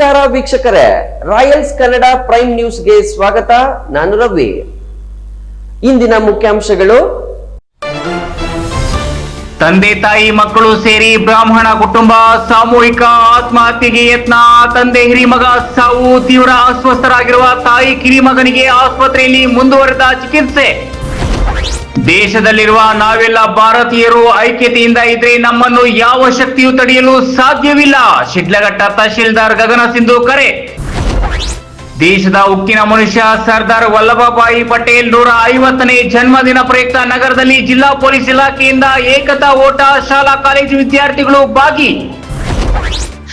ನಮಸ್ಕಾರ ವೀಕ್ಷಕರೇ, Royals Kannada prime ನ್ಯೂಸ್ಗೆ ಸ್ವಾಗತ. ನಾನು ರವಿ. ಇಂದಿನ ಮುಖ್ಯಾಂಶಗಳು: ತಂದೆ ತಾಯಿ ಮಕ್ಕಳು ಸೇರಿ ಬ್ರಾಹ್ಮಣ ಕುಟುಂಬ ಸಾಮೂಹಿಕ ಆತ್ಮಹತ್ಯೆಗೆ ಯತ್ನ. ತಂದೆ ಹಿರಿಮಗ ಸಾವು. ತೀವ್ರ ಅಸ್ವಸ್ಥರಾಗಿರುವ ತಾಯಿ ಕಿರಿಮಗನಿಗೆ ಆಸ್ಪತ್ರೆಯಲ್ಲಿ ಮುಂದುವರೆದ ಚಿಕಿತ್ಸೆ. ದೇಶದಲ್ಲಿರುವ ನಾವೆಲ್ಲ ಭಾರತೀಯರು ಐಕ್ಯತೆಯಿಂದ ಇದ್ರೆ ನಮ್ಮನ್ನು ಯಾವ ಶಕ್ತಿಯು ತಡೆಯಲು ಸಾಧ್ಯವಿಲ್ಲ. ಶಿಡ್ಲಘಟ್ಟ ತಹಶೀಲ್ದಾರ್ ಗಗನ ಸಿಂಧು ಕರೆ. ದೇಶದ ಉಕ್ಕಿನ ಮನುಷ್ಯ ಸರ್ದಾರ್ ವಲ್ಲಭಭಾಯಿ ಪಟೇಲ್ 150ನೇ ಜನ್ಮದಿನ ಪ್ರಯುಕ್ತ ನಗರದಲ್ಲಿ ಜಿಲ್ಲಾ ಪೊಲೀಸ್ ಇಲಾಖೆಯಿಂದ ಏಕತಾ ಓಟ. ಶಾಲಾ ಕಾಲೇಜು ವಿದ್ಯಾರ್ಥಿಗಳು ಭಾಗಿ.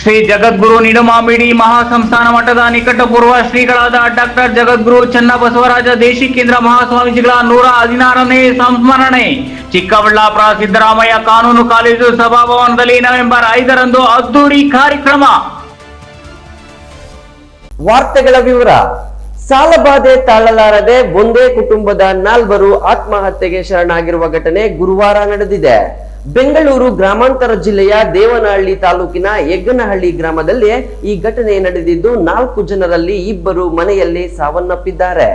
ಶ್ರೀ ಜಗದ್ಗುರು ನಿಡುಮಾಮಿಡಿ ಮಹಾಸಂಸ್ಥಾನ ಮಠದ ನಿಕಟಪೂರ್ವ ಶ್ರೀಗಳಾದ ಡಾಕ್ಟರ್ ಜಗದ್ಗುರು ಚನ್ನಬಸವರಾಜ ದೇಶಿಕೇಂದ್ರ ಮಹಾಸ್ವಾಮೀಜಿಗಳ 116ನೇ ಸಂಸ್ಮರಣೆ. ಚಿಕ್ಕಬಳ್ಳಾಪುರ ಸಿದ್ದರಾಮಯ್ಯ ಕಾನೂನು ಕಾಲೇಜು ಸಭಾಭವನದಲ್ಲಿ ನವೆಂಬರ್ 5ರಂದು ಅದ್ದೂರಿ ಕಾರ್ಯಕ್ರಮ. ವಾರ್ತೆಗಳ ವಿವರ. ಸಾಲಬಾಧೆ ತಾಳಲಾರದೆ ಒಂದೇ ಕುಟುಂಬದ 4 ಆತ್ಮಹತ್ಯೆಗೆ ಶರಣಾಗಿರುವ ಘಟನೆ ಗುರುವಾರ ನಡೆದಿದೆ. ಬೆಂಗಳೂರು ಗ್ರಾಮಾಂತರ ಜಿಲ್ಲೆಯ ದೇವನಹಳ್ಳಿ ತಾಲೂಕಿನ ಯಗ್ಗನಹಳ್ಳಿ ಗ್ರಾಮದಲ್ಲಿ ಈ ಘಟನೆ ನಡೆದಿದ್ದು 4 ಜನರಲ್ಲಿ 2 ಮನೆಯಲ್ಲಿ ಸಾವನ್ನಪ್ಪಿದ್ದಾರೆ.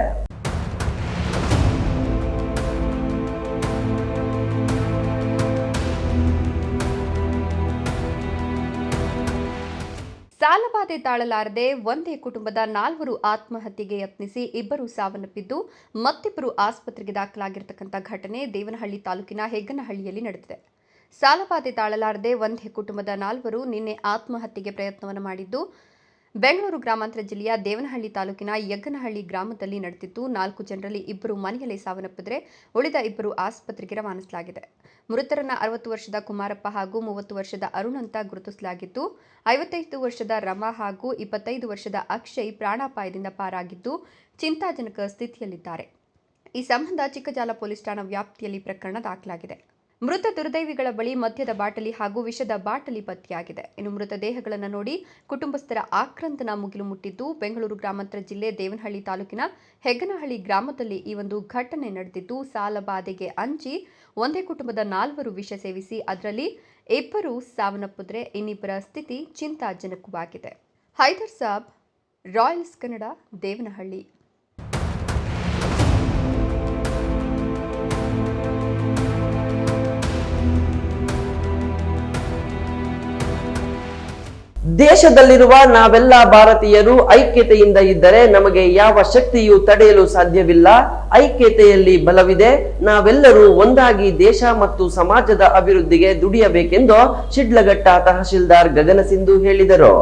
ಸಾಲಬಾಧೆ ತಾಳಲಾರದೆ ಒಂದೇ ಕುಟುಂಬದ 4 ಆತ್ಮಹತ್ಯೆಗೆ ಯತ್ನಿಸಿ 2 ಸಾವನ್ನಪ್ಪಿದ್ದು ಮತ್ತಿಬ್ಬರು ಆಸ್ಪತ್ರೆಗೆ ದಾಖಲಾಗಿರತಕ್ಕಂಥ ಘಟನೆ ದೇವನಹಳ್ಳಿ ತಾಲೂಕಿನ ಹೆಗ್ಗನಹಳ್ಳಿಯಲ್ಲಿ ನಡೆದಿದೆ. ಸಾಲಬಾಧೆ ತಾಳಲಾರದೆ ಒಂದೇ ಕುಟುಂಬದ 4 ನಿನ್ನೆ ಆತ್ಮಹತ್ಯೆಗೆ ಪ್ರಯತ್ನವನ್ನು ಮಾಡಿದ್ದು ಬೆಂಗಳೂರು ಗ್ರಾಮಾಂತರ ಜಿಲ್ಲೆಯ ದೇವನಹಳ್ಳಿ ತಾಲೂಕಿನ ಯಗ್ಗನಹಳ್ಳಿ ಗ್ರಾಮದಲ್ಲಿ ನಡೆದಿದ್ದು 4 ಜನರಲ್ಲಿ 2 ಮನೆಯಲ್ಲಿ ಸಾವನ್ನಪ್ಪಿದರೆ ಉಳಿದ 2 ಆಸ್ಪತ್ರೆಗೆ ರವಾನಿಸಲಾಗಿದೆ. ಮೃತರನ್ನ 60 ವರ್ಷದ ಕುಮಾರಪ್ಪ ಹಾಗೂ 30 ವರ್ಷದ ಅರುಣ್ ಅಂತ ಗುರುತಿಸಲಾಗಿದ್ದು 55 ವರ್ಷದ ರಮಾ ಹಾಗೂ 25 ವರ್ಷದ ಅಕ್ಷಯ್ ಪ್ರಾಣಾಪಾಯದಿಂದ ಪಾರಾಗಿದ್ದು ಚಿಂತಾಜನಕ ಸ್ಥಿತಿಯಲ್ಲಿದ್ದಾರೆ. ಈ ಸಂಬಂಧ ಚಿಕ್ಕಜಾಲ ಪೊಲೀಸ್ ಠಾಣಾ ವ್ಯಾಪ್ತಿಯಲ್ಲಿ ಪ್ರಕರಣ ದಾಖಲಾಗಿದೆ. ಮೃತ ದುರ್ದೈವಿಗಳ ಬಳಿ ಮದ್ಯದ ಬಾಟಲಿ ಹಾಗೂ ವಿಷದ ಬಾಟಲಿ ಪತ್ತೆಯಾಗಿದೆ. ಇನ್ನು ಮೃತದೇಹಗಳನ್ನು ನೋಡಿ ಕುಟುಂಬಸ್ಥರ ಆಕ್ರಂದನ ಮುಗಿಲು ಮುಟ್ಟಿದ್ದು ಬೆಂಗಳೂರು ಗ್ರಾಮಾಂತರ ಜಿಲ್ಲೆ ದೇವನಹಳ್ಳಿ ತಾಲೂಕಿನ ಹೆಗ್ಗನಹಳ್ಳಿ ಗ್ರಾಮದಲ್ಲಿ ಈ ಒಂದು ಘಟನೆ ನಡೆದಿದ್ದು ಸಾಲಬಾಧೆಗೆ ಅಂಜಿ ಒಂದೇ ಕುಟುಂಬದ 4 ವಿಷ ಸೇವಿಸಿ ಅದರಲ್ಲಿ 2 ಸಾವನ್ನಪ್ಪಿದ್ರೆ ಇನ್ನಿಬ್ಬರ ಸ್ಥಿತಿ ಚಿಂತಾಜನಕವಾಗಿದೆ. ಹೈದರ್ ಸಾಬ್, ರಾಯಲ್ಸ್ ಕನ್ನಡ, ದೇವನಹಳ್ಳಿ. ದೇಶದಲ್ಲಿರುವ ನಾವೆಲ್ಲ ಭಾರತೀಯರು ಐಕ್ಯತೆಯಿಂದ ಇದ್ದರೆ ನಮಗೆ ಯಾವ ಶಕ್ತಿಯೂ ತಡೆಯಲು ಸಾಧ್ಯವಿಲ್ಲ. ಐಕ್ಯತೆಯಲ್ಲಿ ಬಲವಿದೆ. ನಾವೆಲ್ಲರೂ ಒಂದಾಗಿ ದೇಶ ಮತ್ತು ಸಮಾಜದ ಅಭಿವೃದ್ಧಿಗೆ ದುಡಿಯಬೇಕೆಂದು ಶಿಡ್ಲಘಟ್ಟ ತಹಶೀಲ್ದಾರ್ ಗಗನ ಸಿಂಧು ಹೇಳಿದರು.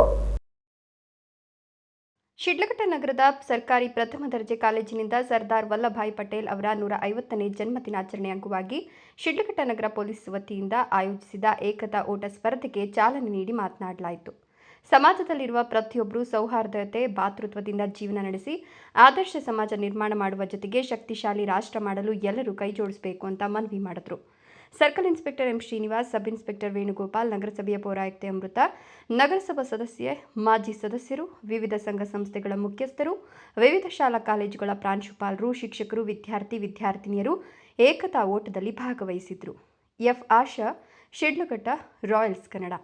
ಶಿಡ್ಲಘಟ್ಟ ನಗರದ ಸರ್ಕಾರಿ ಪ್ರಥಮ ದರ್ಜೆ ಕಾಲೇಜಿನಿಂದ ಸರ್ದಾರ್ ವಲ್ಲಭಾಯಿ ಪಟೇಲ್ ಅವರ 150ನೇ ಜನ್ಮದಿನಾಚರಣೆ ಅಂಗವಾಗಿ ಶಿಡ್ಲಘಟ್ಟ ನಗರ ಪೊಲೀಸ್ ವತಿಯಿಂದ ಆಯೋಜಿಸಿದ ಏಕತಾ ಓಟ ಸ್ಪರ್ಧೆಗೆ ಚಾಲನೆ ನೀಡಿ ಮಾತನಾಡಲಾಯಿತು. ಸಮಾಜದಲ್ಲಿರುವ ಪ್ರತಿಯೊಬ್ಬರು ಸೌಹಾರ್ದತೆ, ಭಾತೃತ್ವದಿಂದ ಜೀವನ ನಡೆಸಿ ಆದರ್ಶ ಸಮಾಜ ನಿರ್ಮಾಣ ಮಾಡುವ ಜೊತೆಗೆ ಶಕ್ತಿಶಾಲಿ ರಾಷ್ಟ್ರ ಮಾಡಲು ಎಲ್ಲರೂ ಕೈ ಜೋಡಿಸಬೇಕು ಅಂತ ಮನವಿ ಮಾಡಿದರು. Circle inspector M Srinivas, sub inspector Venugopal, ನಗರಸಭೆಯ ಪೌರಾಯುಕ್ತೆ ಅಮೃತ, ನಗರಸಭಾ ಸದಸ್ಯೆ, ಮಾಜಿ ಸದಸ್ಯರು, ವಿವಿಧ ಸಂಘ ಸಂಸ್ಥೆಗಳ ಮುಖ್ಯಸ್ಥರು, ವಿವಿಧ ಶಾಲಾ ಕಾಲೇಜುಗಳ ಪ್ರಾಂಶುಪಾಲರು, ಶಿಕ್ಷಕರು, ವಿದ್ಯಾರ್ಥಿನಿಯರು ಏಕತಾ ಓಟದಲ್ಲಿ ಭಾಗವಹಿಸಿದ್ರು. ಎಫ್ ಆಶಾ, ಶಿಡ್ಲಘಟ್ಟ, ರಾಯಲ್ಸ್ ಕನ್ನಡ.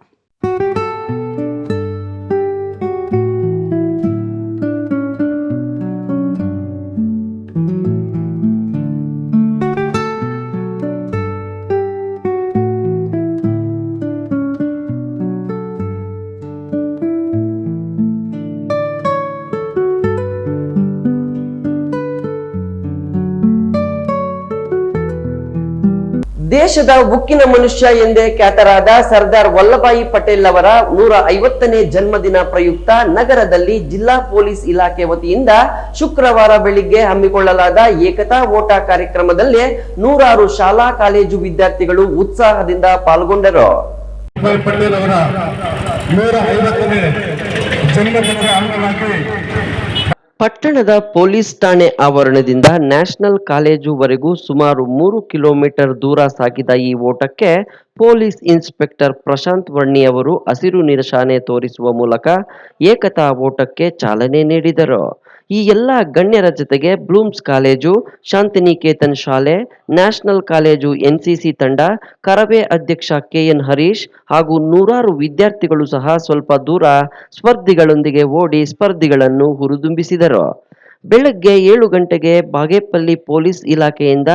ದೇಶದ ಉಕ್ಕಿನ ಮನುಷ್ಯ ಎಂದೇ ಖ್ಯಾತರಾದ ಸರ್ದಾರ್ ವಲ್ಲಭಾಯಿ ಪಟೇಲ್ ಅವರ 150ನೇ ಜನ್ಮದಿನ ಪ್ರಯುಕ್ತ ನಗರದಲ್ಲಿ ಜಿಲ್ಲಾ ಪೊಲೀಸ್ ಇಲಾಖೆ ವತಿಯಿಂದ ಶುಕ್ರವಾರ ಬೆಳಿಗ್ಗೆ ಹಮ್ಮಿಕೊಳ್ಳಲಾದ ಏಕತಾ ಓಟ ಕಾರ್ಯಕ್ರಮದಲ್ಲಿ 100 ಶಾಲಾ ಕಾಲೇಜು ವಿದ್ಯಾರ್ಥಿಗಳು ಉತ್ಸಾಹದಿಂದ ಪಾಲ್ಗೊಂಡರು. ಪಟೇಲ್ ಅವರ 150ನೇ ಜನ್ಮದಿನದ ಅಂಗವಾಗಿ ಪಟ್ಟಣದ ಪೊಲೀಸ್ ಠಾಣೆ ಆವರಣದಿಂದ ನ್ಯಾಷನಲ್ ಕಾಲೇಜುವರೆಗೂ ಸುಮಾರು 3 ಕಿಲೋಮೀಟರ್ ದೂರ ಸಾಗಿದ ಈ ಓಟಕ್ಕೆ ಪೊಲೀಸ್ ಇನ್ಸ್ಪೆಕ್ಟರ್ ಪ್ರಶಾಂತ್ ವರ್ಣಿ ಅವರು ಹಸಿರು ನಿಶಾನೆ ತೋರಿಸುವ ಮೂಲಕ ಏಕತಾ ಓಟಕ್ಕೆ ಚಾಲನೆ ನೀಡಿದರು. ಈ ಎಲ್ಲ ಗಣ್ಯರ ಜೊತೆಗೆ ಬ್ಲೂಮ್ಸ್ ಕಾಲೇಜು, ಶಾಂತಿನಿಕೇತನ್ ಶಾಲೆ, ನ್ಯಾಷನಲ್ ಕಾಲೇಜು NCC ತಂಡ, ಕರವೇ ಅಧ್ಯಕ್ಷ KN ಹರೀಶ್ ಹಾಗೂ ನೂರಾರು ವಿದ್ಯಾರ್ಥಿಗಳು ಸಹ ಸ್ವಲ್ಪ ದೂರ ಸ್ಪರ್ಧಿಗಳೊಂದಿಗೆ ಓಡಿ ಸ್ಪರ್ಧಿಗಳನ್ನು ಹುರಿದುಂಬಿಸಿದರು. ಬೆಳಗ್ಗೆ 7 ಗಂಟೆಗೆ ಬಾಗೇಪಲ್ಲಿ ಪೊಲೀಸ್ ಇಲಾಖೆಯಿಂದ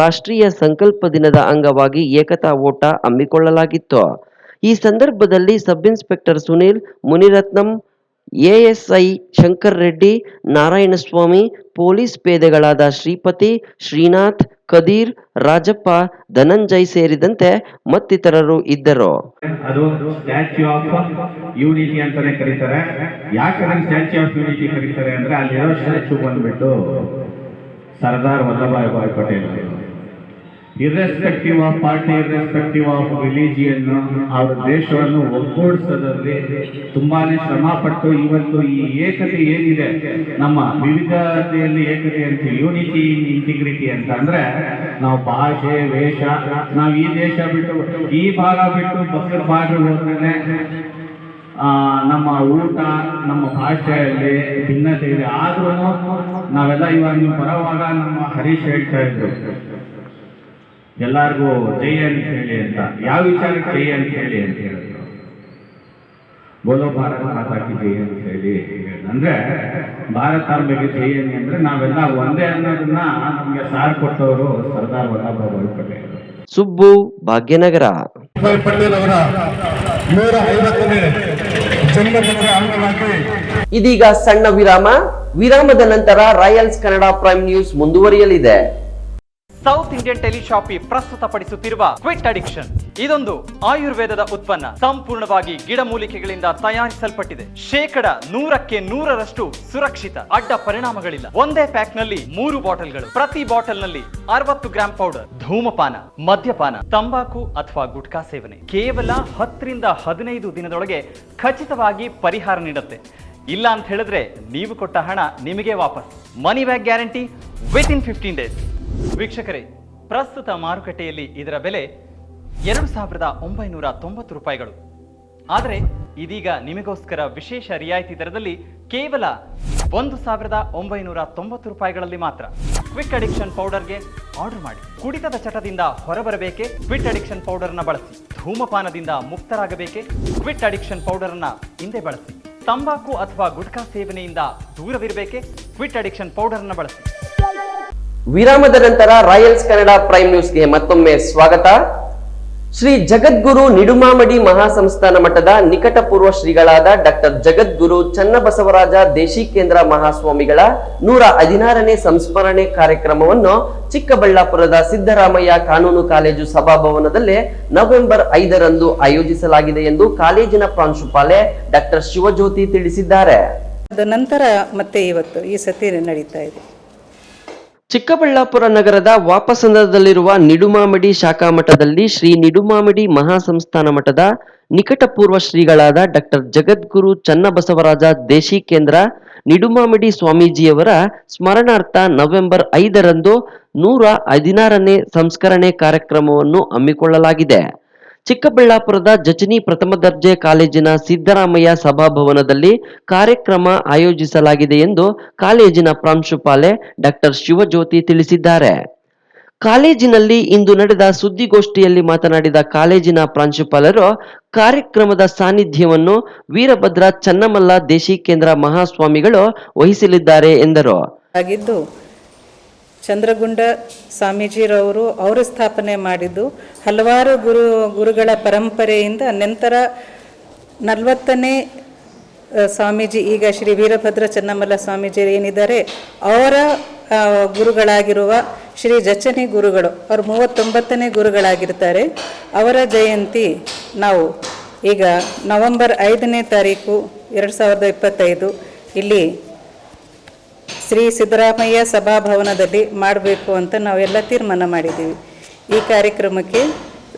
ರಾಷ್ಟ್ರೀಯ ಸಂಕಲ್ಪ ದಿನದ ಅಂಗವಾಗಿ ಏಕತಾ ಓಟ ಹಮ್ಮಿಕೊಳ್ಳಲಾಗಿತ್ತು. ಈ ಸಂದರ್ಭದಲ್ಲಿ sub inspector Sunil, Muniratnam, ASI Shankar Reddy, Narayanaswamy, police ಪೇದೆಗಳಾದ ಶ್ರೀಪತಿ, ಶ್ರೀನಾಥ್, ಕದೀರ್, ರಾಜಪ್ಪ, ಧನಂಜಯ್ ಸೇರಿದಂತೆ ಮತ್ತಿತರರು ಇದ್ದರು. ಅದು ಸ್ಟ್ಯಾಚ್ಯೂ ಆಫ್ ಯೂನಿಟಿ ಅಂತಾನೆ ಕರೀತಾರೆ. ಯಾಕೆ ಅದನ್ನ ಸ್ಟ್ಯಾಚ್ಯೂ ಆಫ್ ಯೂನಿಟಿ ಕರೀತಾರೆ ಅಂದ್ರೆ ಅಲ್ಲಿರೋ ಸ್ಟ್ಯಾಚ್ಯೂ ಬಂದ್ಬಿಟ್ಟು Sardar Vallabhbhai Bhai Patel. Irrespective of party, irrespective of religion, ಅವರ ದೇಶವನ್ನು ಒಗ್ಗೂಡಿಸೋದ್ರಲ್ಲಿ ತುಂಬಾನೇ ಶ್ರಮ ಪಟ್ಟು ಇವತ್ತು ಈ ಏಕತೆ ಏನಿದೆ, ನಮ್ಮ ವಿವಿಧತೆಯಲ್ಲಿ ಏಕತೆ ಅಂತ, ಯೂನಿಟಿ ಇಂಟಿಗ್ರಿಟಿ ಅಂತ ಅಂದ್ರೆ ನಾವು ಭಾಷೆ, ವೇಷ, ನಾವು ಈ ದೇಶ ಬಿಟ್ಟು ಈ ಭಾಗ ಬಿಟ್ಟು ಪಕ್ಕದ ಭಾಗ ಹೋದ್ರೆ ನಮ್ಮ ಊಟ, ನಮ್ಮ ಭಾಷೆಯಲ್ಲಿ ಭಿನ್ನತೆ ಇದೆ. ಆದ್ರೂ ನಾವೆಲ್ಲ ಇವಾಗ ನೀವು ಬರೋವಾಗ ನಮ್ಮ ಹರೀಶ್ ಹೇಳ್ತಾ ಇದ್ರು ಎಲ್ಲಾರ್ಗೂ ಜೈ ಅಂತ ಹೇಳಿ ಅಂತ. ಯಾವ ವಿಚಾರಕ್ಕೆ ಜೈ ಅಂತ ಹೇಳಿ ಅಂತ ಹೇಳಿದ್ರು? ಬೋಲೋ ಭಾರತ ಮಾತಾ ಕಿ ಜೈ ಅಂತ ಹೇಳಿ ಅಂದ್ರೆ ಭಾರತಾಂಬೆಗೆ ಜೈ ಅಂದ್ರೆ ನಾವೆಲ್ಲ ಒಂದೇ ಅನ್ನೋದನ್ನ ನಮ್ಗೆ ಸಾರ್ ಕೊಟ್ಟವರು ಸರ್ದಾರ್ ವಲ್ಲಭಾಯ್ ಭಾಯ್ ಪಟೇಲ್. ಸುಬ್ಬು, ಭಾಗ್ಯನಗರ. ಪಟೇಲ್ ಅವರ 150ನೇ ಜನ್ಮದಿನದ ಅಂಗವಾಗಿ ಇದೀಗ ಸಣ್ಣ ವಿರಾಮದ ನಂತರ ರಾಯಲ್ಸ್ ಕನ್ನಡ ಪ್ರೈಮ್ ನ್ಯೂಸ್ ಮುಂದುವರಿಯಲಿದೆ. ಸೌತ್ ಇಂಡಿಯನ್ ಟೆಲಿಶಾಪಿ ಪ್ರಸ್ತುತಪಡಿಸುತ್ತಿರುವ ಕ್ವಿಟ್ ಅಡಿಕ್ಷನ್ ಇದೊಂದು ಆಯುರ್ವೇದದ ಉತ್ಪನ್ನ. ಸಂಪೂರ್ಣವಾಗಿ ಗಿಡಮೂಲಿಕೆಗಳಿಂದ ತಯಾರಿಸಲ್ಪಟ್ಟಿದೆ. 100% ಸುರಕ್ಷಿತ. ಅಡ್ಡ ಪರಿಣಾಮಗಳಿಲ್ಲ. ಒಂದೇ ಪ್ಯಾಕ್ ನಲ್ಲಿ 3 ಬಾಟಲ್ಗಳು. ಪ್ರತಿ ಬಾಟಲ್ ನಲ್ಲಿ 60 ಗ್ರಾಂ ಪೌಡರ್. ಧೂಮಪಾನ, ಮದ್ಯಪಾನ, ತಂಬಾಕು ಅಥವಾ ಗುಟ್ಕಾ ಸೇವನೆ ಕೇವಲ 10 ರಿಂದ 15 ದಿನದೊಳಗೆ ಖಚಿತವಾಗಿ ಪರಿಹಾರ ನೀಡುತ್ತೆ. ಇಲ್ಲ ಅಂತ ಹೇಳಿದ್ರೆ ನೀವು ಕೊಟ್ಟ ಹಣ ನಿಮಗೆ ವಾಪಸ್. Money back guarantee with in 15 days. ವೀಕ್ಷಕರೇ, ಪ್ರಸ್ತುತ ಮಾರುಕಟ್ಟೆಯಲ್ಲಿ ಇದರ ಬೆಲೆ 2,990 ರೂಪಾಯಿಗಳು. ಆದರೆ ಇದೀಗ ನಿಮಗೋಸ್ಕರ ವಿಶೇಷ ರಿಯಾಯಿತಿ ದರದಲ್ಲಿ ಕೇವಲ 1,990 ರೂಪಾಯಿಗಳಲ್ಲಿ ಮಾತ್ರ. ಕ್ವಿಕ್ ಅಡಿಕ್ಷನ್ ಪೌಡರ್ಗೆ ಆರ್ಡರ್ ಮಾಡಿ. ಕುಡಿತದ ಚಟದಿಂದ ಹೊರಬರಬೇಕೆ? ಕ್ವಿಟ್ ಅಡಿಕ್ಷನ್ ಪೌಡರ್ನ ಬಳಸಿ. ಧೂಮಪಾನದಿಂದ ಮುಕ್ತರಾಗಬೇಕೆ? ಕ್ವಿಟ್ ಅಡಿಕ್ಷನ್ ಪೌಡರ್ನ ಹಿಂದೆ ಬಳಸಿ. ತಂಬಾಕು ಅಥವಾ ಗುಟ್ಕಾ ಸೇವನೆಯಿಂದ ದೂರವಿರಬೇಕೆ? ಕ್ವಿಟ್ ಅಡಿಕ್ಷನ್ ಪೌಡರ್ನ ಬಳಸಿ. ವಿರಾಮದ ನಂತರ ರಾಯಲ್ಸ್ ಕನ್ನಡ ಪ್ರೈಮ್ ನ್ಯೂಸ್ಗೆ ಮತ್ತೊಮ್ಮೆ ಸ್ವಾಗತ. ಶ್ರೀ ಜಗದ್ಗುರು ನಿಡುಮಾಮಡಿ ಮಹಾಸಂಸ್ಥಾನ ಮಠದ ನಿಕಟಪೂರ್ವ ಶ್ರೀಗಳಾದ ಡಾಕ್ಟರ್ ಜಗದ್ಗುರು ಚನ್ನಬಸವರಾಜ ದೇಶಿಕೇಂದ್ರ ಮಹಾಸ್ವಾಮಿಗಳ 116ನೇ ಸಂಸ್ಮರಣೆ ಕಾರ್ಯಕ್ರಮವನ್ನು ಚಿಕ್ಕಬಳ್ಳಾಪುರದ ಸಿದ್ದರಾಮಯ್ಯ ಕಾನೂನು ಕಾಲೇಜು ಸಭಾಭವನದಲ್ಲಿ ನವೆಂಬರ್ 5ರಂದು ಆಯೋಜಿಸಲಾಗಿದೆ ಎಂದು ಕಾಲೇಜಿನ ಪ್ರಾಂಶುಪಾಲೆ ಡಾಕ್ಟರ್ ಶಿವಜ್ಯೋತಿ ತಿಳಿಸಿದ್ದಾರೆ. ನಂತರ ಮತ್ತೆ ಇವತ್ತು ಈ ಸತಿ ನಡೀತಾ ಇದೆ. ಚಿಕ್ಕಬಳ್ಳಾಪುರ ನಗರದ ವಾಪಸಂದ್ರದಲ್ಲಿರುವ ನಿಡುಮಾಮಡಿ ಶಾಖಾ ಮಠದಲ್ಲಿ ಶ್ರೀ ನಿಡುಮಾಮಡಿ ಮಹಾಸಂಸ್ಥಾನ ಮಠದ ನಿಕಟಪೂರ್ವ ಶ್ರೀಗಳಾದ ಡಾಕ್ಟರ್ ಜಗದ್ಗುರು ಚನ್ನಬಸವರಾಜ ದೇಶಿಕೇಂದ್ರ ನಿಡುಮಾಮಡಿ ಸ್ವಾಮೀಜಿಯವರ ಸ್ಮರಣಾರ್ಥ ನವೆಂಬರ್ 5ರಂದು 116ನೇ ಸಂಸ್ಮರಣೆ ಕಾರ್ಯಕ್ರಮವನ್ನು ಹಮ್ಮಿಕೊಳ್ಳಲಾಗಿದೆ. ಚಿಕ್ಕಬಳ್ಳಾಪುರದ ಜಚನಿ ಪ್ರಥಮ ದರ್ಜೆ ಕಾಲೇಜಿನ ಸಿದ್ದರಾಮಯ್ಯ ಸಭಾಭವನದಲ್ಲಿ ಕಾರ್ಯಕ್ರಮ ಆಯೋಜಿಸಲಾಗಿದೆ ಎಂದು ಕಾಲೇಜಿನ ಪ್ರಾಂಶುಪಾಲೆ ಡಾಕ್ಟರ್ ಶಿವಜ್ಯೋತಿ ತಿಳಿಸಿದ್ದಾರೆ. ಕಾಲೇಜಿನಲ್ಲಿ ಇಂದು ನಡೆದ ಸುದ್ದಿಗೋಷ್ಠಿಯಲ್ಲಿ ಮಾತನಾಡಿದ ಕಾಲೇಜಿನ ಪ್ರಾಂಶುಪಾಲರು, ಕಾರ್ಯಕ್ರಮದ ಸಾನ್ನಿಧ್ಯವನ್ನು ವೀರಭದ್ರ ಚನ್ನಮಲ್ಲ ದೇಶಿಕೇಂದ್ರ ಮಹಾಸ್ವಾಮಿಗಳು ವಹಿಸಲಿದ್ದಾರೆ ಎಂದರು. ಚಂದ್ರಗುಂಡ ಸ್ವಾಮೀಜಿರವರು ಅವರು ಸ್ಥಾಪನೆ ಮಾಡಿದ್ದು ಹಲವಾರು ಗುರುಗಳ ಪರಂಪರೆಯಿಂದ ನಂತರ 40ನೇ ಸ್ವಾಮೀಜಿ ಈಗ ಶ್ರೀ ವೀರಭದ್ರ ಚನ್ನಮಲ್ಲ ಸ್ವಾಮೀಜಿ ಏನಿದ್ದಾರೆ ಅವರ ಗುರುಗಳಾಗಿರುವ ಶ್ರೀ ಜಚನಿ ಗುರುಗಳು ಅವರು 39ನೇ ಗುರುಗಳಾಗಿರ್ತಾರೆ. ಅವರ ಜಯಂತಿ ನಾವು ಈಗ ನವೆಂಬರ್ 5ನೇ ತಾರೀಕು 2025 ಇಲ್ಲಿ ಶ್ರೀ ಸಿದ್ದರಾಮಯ್ಯ ಸಭಾಭವನದಲ್ಲಿ ಮಾಡಬೇಕು ಅಂತ ನಾವೆಲ್ಲ ತೀರ್ಮಾನ ಮಾಡಿದ್ದೀವಿ. ಈ ಕಾರ್ಯಕ್ರಮಕ್ಕೆ